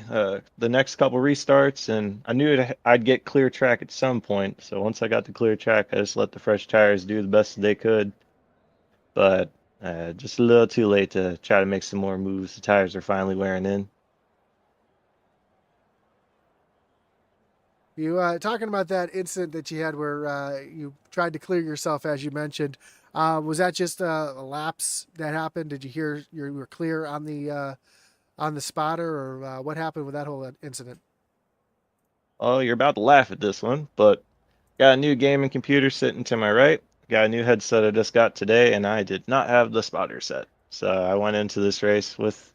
next couple restarts, and I knew I'd get clear track at some point. So once I got the clear track, I just let the fresh tires do the best they could. But just a little too late to try to make some more moves. The tires are finally wearing in. You talking about that incident that you had where you tried to clear yourself, as you mentioned. Was that just a lapse that happened? Did you hear you were clear on the spotter, or what happened with that whole incident? Oh, you're about to laugh at this one, but got a new gaming computer sitting to my right. Got a new headset I just got today, and I did not have the spotter set. So I went into this race with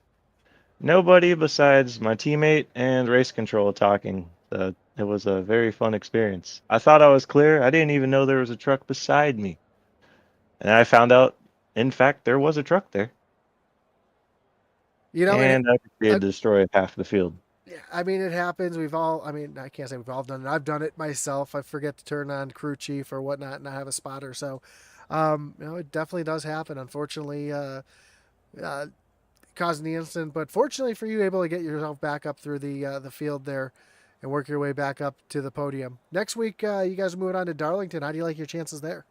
nobody besides my teammate and race control talking. So it was a very fun experience. I thought I was clear. I didn't even know there was a truck beside me. And I found out, in fact, there was a truck there. You know, And I proceeded to destroy half the field. Yeah, I mean, it happens. I mean, I can't say we've all done it. I've done it myself. I forget to turn on crew chief or whatnot and I have a spotter. So, it definitely does happen. Unfortunately, uh, causing the incident, but fortunately for you, able to get yourself back up through the field there and work your way back up to the podium. Next week, you guys are moving on to Darlington. How do you like your chances there?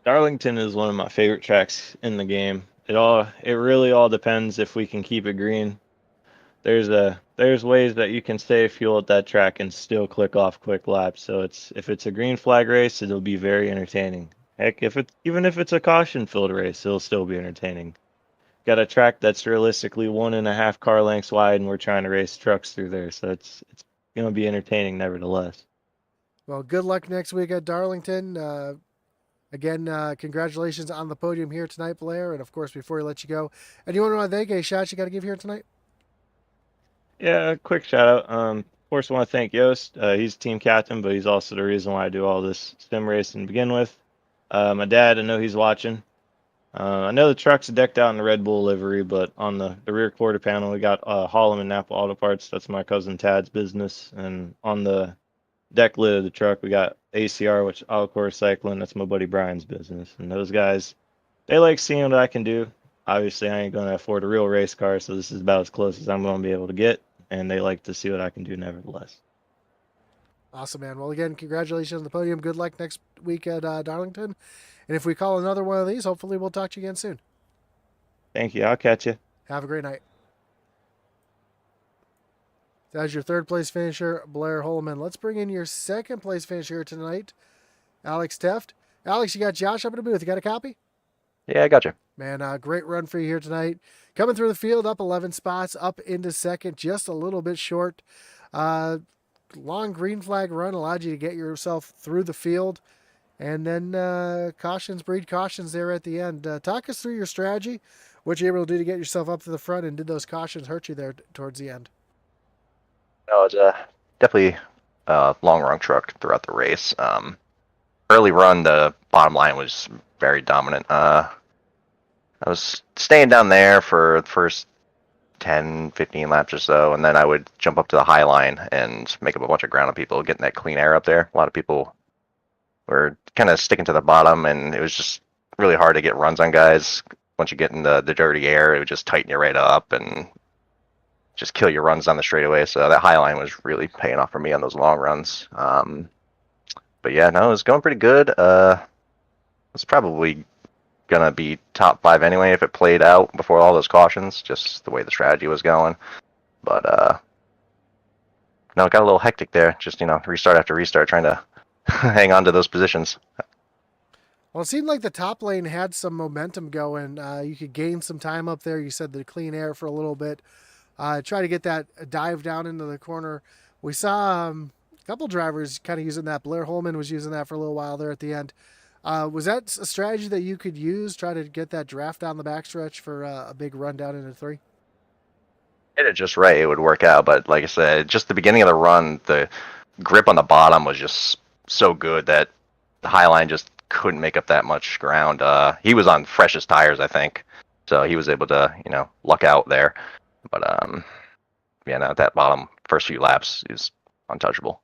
Darlington is one of my favorite tracks in the game. It really all depends if we can keep it green. There's ways that you can save fuel at that track and still click off quick laps. So if it's a green flag race, it'll be very entertaining. Heck, even if it's a caution filled race, it'll still be entertaining. Got a track that's realistically 1.5 car lengths wide, and we're trying to race trucks through there. So it's gonna be entertaining nevertheless. Well, good luck next week at Darlington. Again, congratulations on the podium here tonight, Blair. And of course, before we let you go, anyone want to thank a shot you got to give here tonight? Yeah, quick shout out. Of course, I want to thank Yost. He's team captain, but he's also the reason why I do all this sim racing to begin with. My dad, I know he's watching. I know the truck's decked out in the Red Bull livery, but on the rear quarter panel, we got Hollum and Napa Auto Parts. That's my cousin Tad's business. And on the deck lid of the truck, we got ACR, which Alcor Recycling. That's my buddy Brian's business. And those guys, they like seeing what I can do. Obviously, I ain't going to afford a real race car, so this is about as close as I'm going to be able to get. And they like to see what I can do, nevertheless. Awesome, man. Well, again, congratulations on the podium. Good luck next week at Darlington. And if we call another one of these, hopefully we'll talk to you again soon. Thank you. I'll catch you. Have a great night. That's your third place finisher, Blair Holman. Let's bring in your second place finisher tonight, Alex Teft. Alex, you got Josh up in the booth. You got a copy? Yeah, I got you. Man, great run for you here tonight. Coming through the field, up 11 spots, up into second, just a little bit short. Long green flag run allowed you to get yourself through the field. And then cautions breed cautions there at the end. Talk us through your strategy, what you're able to do to get yourself up to the front, and did those cautions hurt you there towards the end? No, it's definitely a long run truck throughout the race. Early run, the bottom line was very dominant. I was staying down there for the first 10, 15 laps or so, and then I would jump up to the high line and make up a bunch of ground on people, getting that clean air up there. A lot of people were kind of sticking to the bottom, and it was just really hard to get runs on guys. Once you get in the dirty air, it would just tighten you right up and just kill your runs on the straightaway. So that high line was really paying off for me on those long runs. But yeah, no, it was going pretty good. It's probably gonna be top 5 anyway if it played out before all those cautions, just the way the strategy was going. But no, it got a little hectic there. Just restart after restart, trying to hang on to those positions. Well, it seemed like the top lane had some momentum going. You could gain some time up there. You said the clean air for a little bit. Try to get that dive down into the corner. We saw a couple drivers kind of using that. Blair Holman was using that for a little while there at the end. Was that a strategy that you could use, try to get that draft down the backstretch for a big run down into 3? Hit it just right, it would work out. But like I said, just the beginning of the run, the grip on the bottom was just so good that the high line just couldn't make up that much ground. He was on freshest tires, I think, so he was able to luck out there. But yeah, no, that bottom first few laps is untouchable.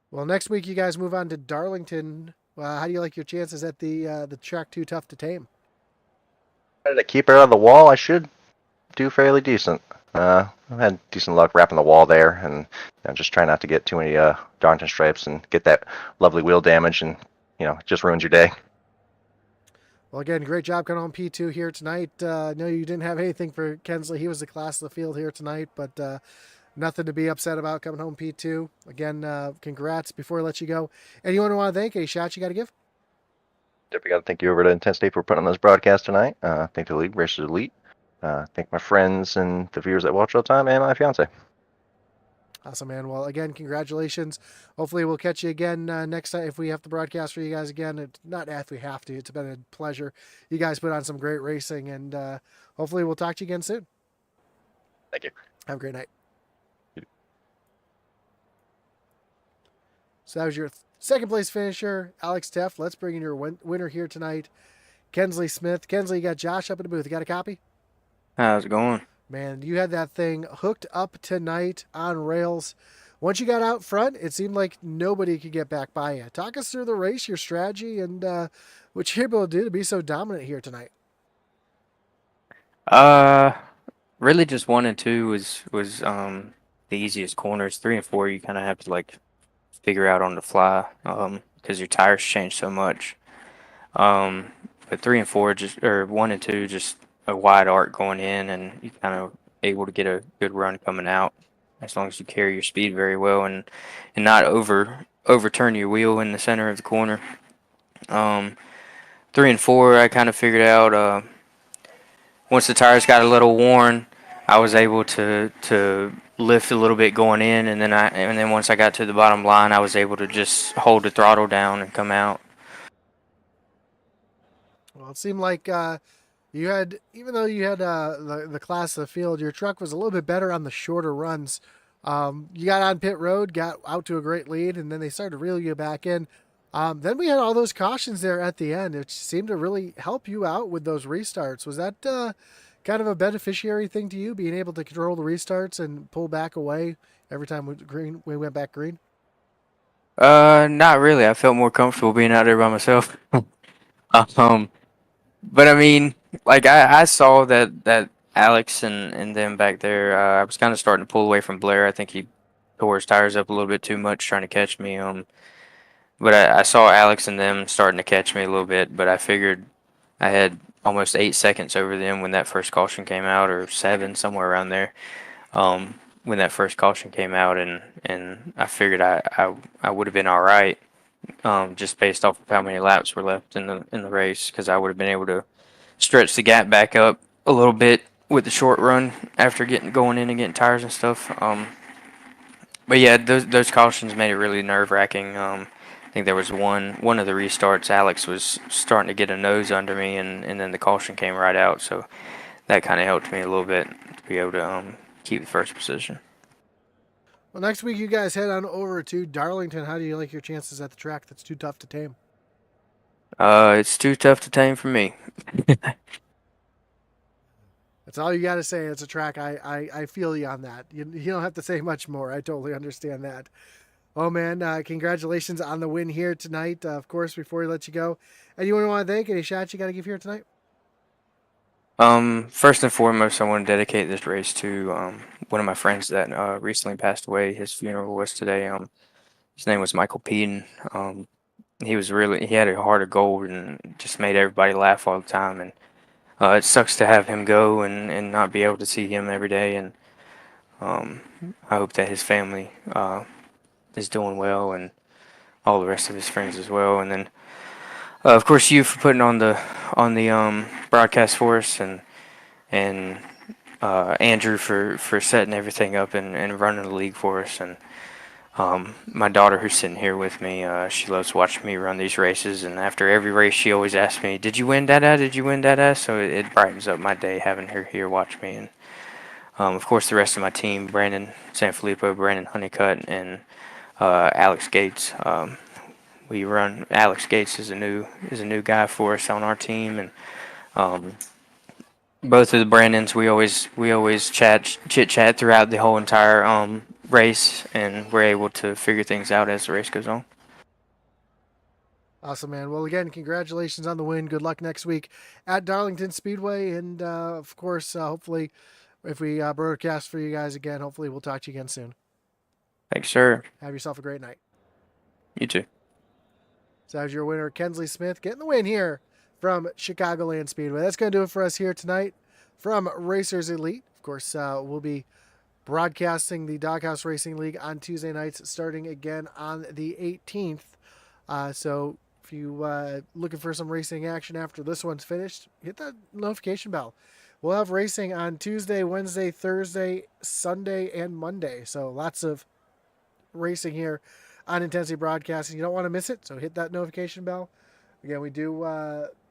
Well, next week you guys move on to Darlington. How do you like your chances at the track too tough to tame? To keep it out of the wall, I should do fairly decent. I've had decent luck wrapping the wall there, and just try not to get too many Darlington stripes and get that lovely wheel damage, and it just ruins your day. Well, again, great job coming on P2 here tonight. I know you didn't have anything for Kensley. He was the class of the field here tonight, but nothing to be upset about coming home P2. Again, congrats before I let you go. Anyone want to thank? Any shots you got to give? Definitely got to thank you over to Intense State for putting on this broadcast tonight. Thank the league, Racers Elite. Thank my friends and the viewers that watch all the time, and my fiance. Awesome, man. Well, again, congratulations. Hopefully, we'll catch you again next time if we have to broadcast for you guys again. It's not if we have to. It's been a pleasure. You guys put on some great racing, and hopefully, we'll talk to you again soon. Thank you. Have a great night. So that was your second place finisher, Alex Teff. Let's bring in your winner here tonight, Kensley Smith. Kensley, you got Josh up in the booth. You got a copy? How's it going? Man, you had that thing hooked up tonight on rails. Once you got out front, it seemed like nobody could get back by you. Talk us through the race, your strategy, and what you're able to do to be so dominant here tonight. Uh, Really just 1 and 2 was the easiest corners. 3 and 4 you kind of have to like figure out on the fly because your tires change so much. Um, but 3 and 4 just or 1 and 2 just a wide arc going in, and you kind of able to get a good run coming out as long as you carry your speed very well and not overturn your wheel in the center of the corner. Um, 3 and 4 I kind of figured out. Once the tires got a little worn, I was able to lift a little bit going in, and then once I got to the bottom line, I was able to just hold the throttle down and come out. Well, it seemed like you had, even though you had the class of the field, your truck was a little bit better on the shorter runs. You got on pit road, got out to a great lead, and then they started to reel you back in. Then we had all those cautions there at the end, which seemed to really help you out with those restarts. Was that kind of a beneficiary thing to you, being able to control the restarts and pull back away every time we went back green? Not really. I felt more comfortable being out there by myself. um, but I mean, like I saw that Alex and them back there. I was kind of starting to pull away from Blair. I think he tore his tires up a little bit too much trying to catch me. But I saw Alex and them starting to catch me a little bit. But I figured I had almost 8 seconds over them when that first caution came out, or 7, somewhere around there. When that first caution came out, and I figured I would have been all right, just based off of how many laps were left in the race, because I would have been able to stretch the gap back up a little bit with the short run after getting going in and getting tires and stuff. But yeah, those cautions made it really nerve wracking. I think there was one of the restarts. Alex was starting to get a nose under me, and then the caution came right out. So that kind of helped me a little bit to be able to keep the first position. Well, next week you guys head on over to Darlington. How do you like your chances at the track that's too tough to tame? It's too tough to tame for me. That's all you got to say. It's a track. I feel you on that. You don't have to say much more. I totally understand that. Oh, man, congratulations on the win here tonight. Of course, before we let you go, anyone want to thank? Any shots you got to give here tonight? First and foremost, I want to dedicate this race to one of my friends that recently passed away. His funeral was today. His name was Michael Peden. He had a heart of gold and just made everybody laugh all the time. And it sucks to have him go and not be able to see him every day. And I hope that his family is doing well, and all the rest of his friends as well. And then, of course, you for putting on the broadcast for us, and Andrew for setting everything up and running the league for us. And my daughter, who's sitting here with me, she loves watching me run these races. And after every race, she always asks me, "Did you win, Dada? Did you win, Dada?" So it brightens up my day having her here watch me. And of course, the rest of my team: Brandon Sanfilippo, Brandon Honeycutt, and Alex Gates. Alex Gates is a new guy for us on our team, and both of the Brandons, we always chit chat throughout the whole entire race, and we're able to figure things out as the race goes on. Awesome, man. Well, again, congratulations on the win. Good luck next week at Darlington Speedway. And, of course, hopefully, if we broadcast for you guys again, hopefully we'll talk to you again soon. Thanks, sir. Have yourself a great night. You too. So as your winner, Kensley Smith, getting the win here from Chicagoland Speedway. That's going to do it for us here tonight from Racers Elite. Of course, we'll be broadcasting the Doghouse Racing League on Tuesday nights, starting again on the 18th. So if you looking for some racing action after this one's finished, hit that notification bell. We'll have racing on Tuesday, Wednesday, Thursday, Sunday, and Monday. So lots of racing here on Intensity Broadcasting. You don't want to miss it, so hit that notification bell. Again,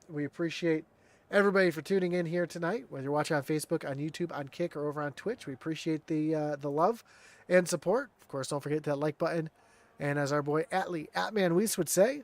we appreciate everybody for tuning in here tonight, whether you're watching on Facebook, on YouTube, on Kick, or over on Twitch. We appreciate the love and support. Of course, don't forget that like button. And as our boy Atman Weiss would say,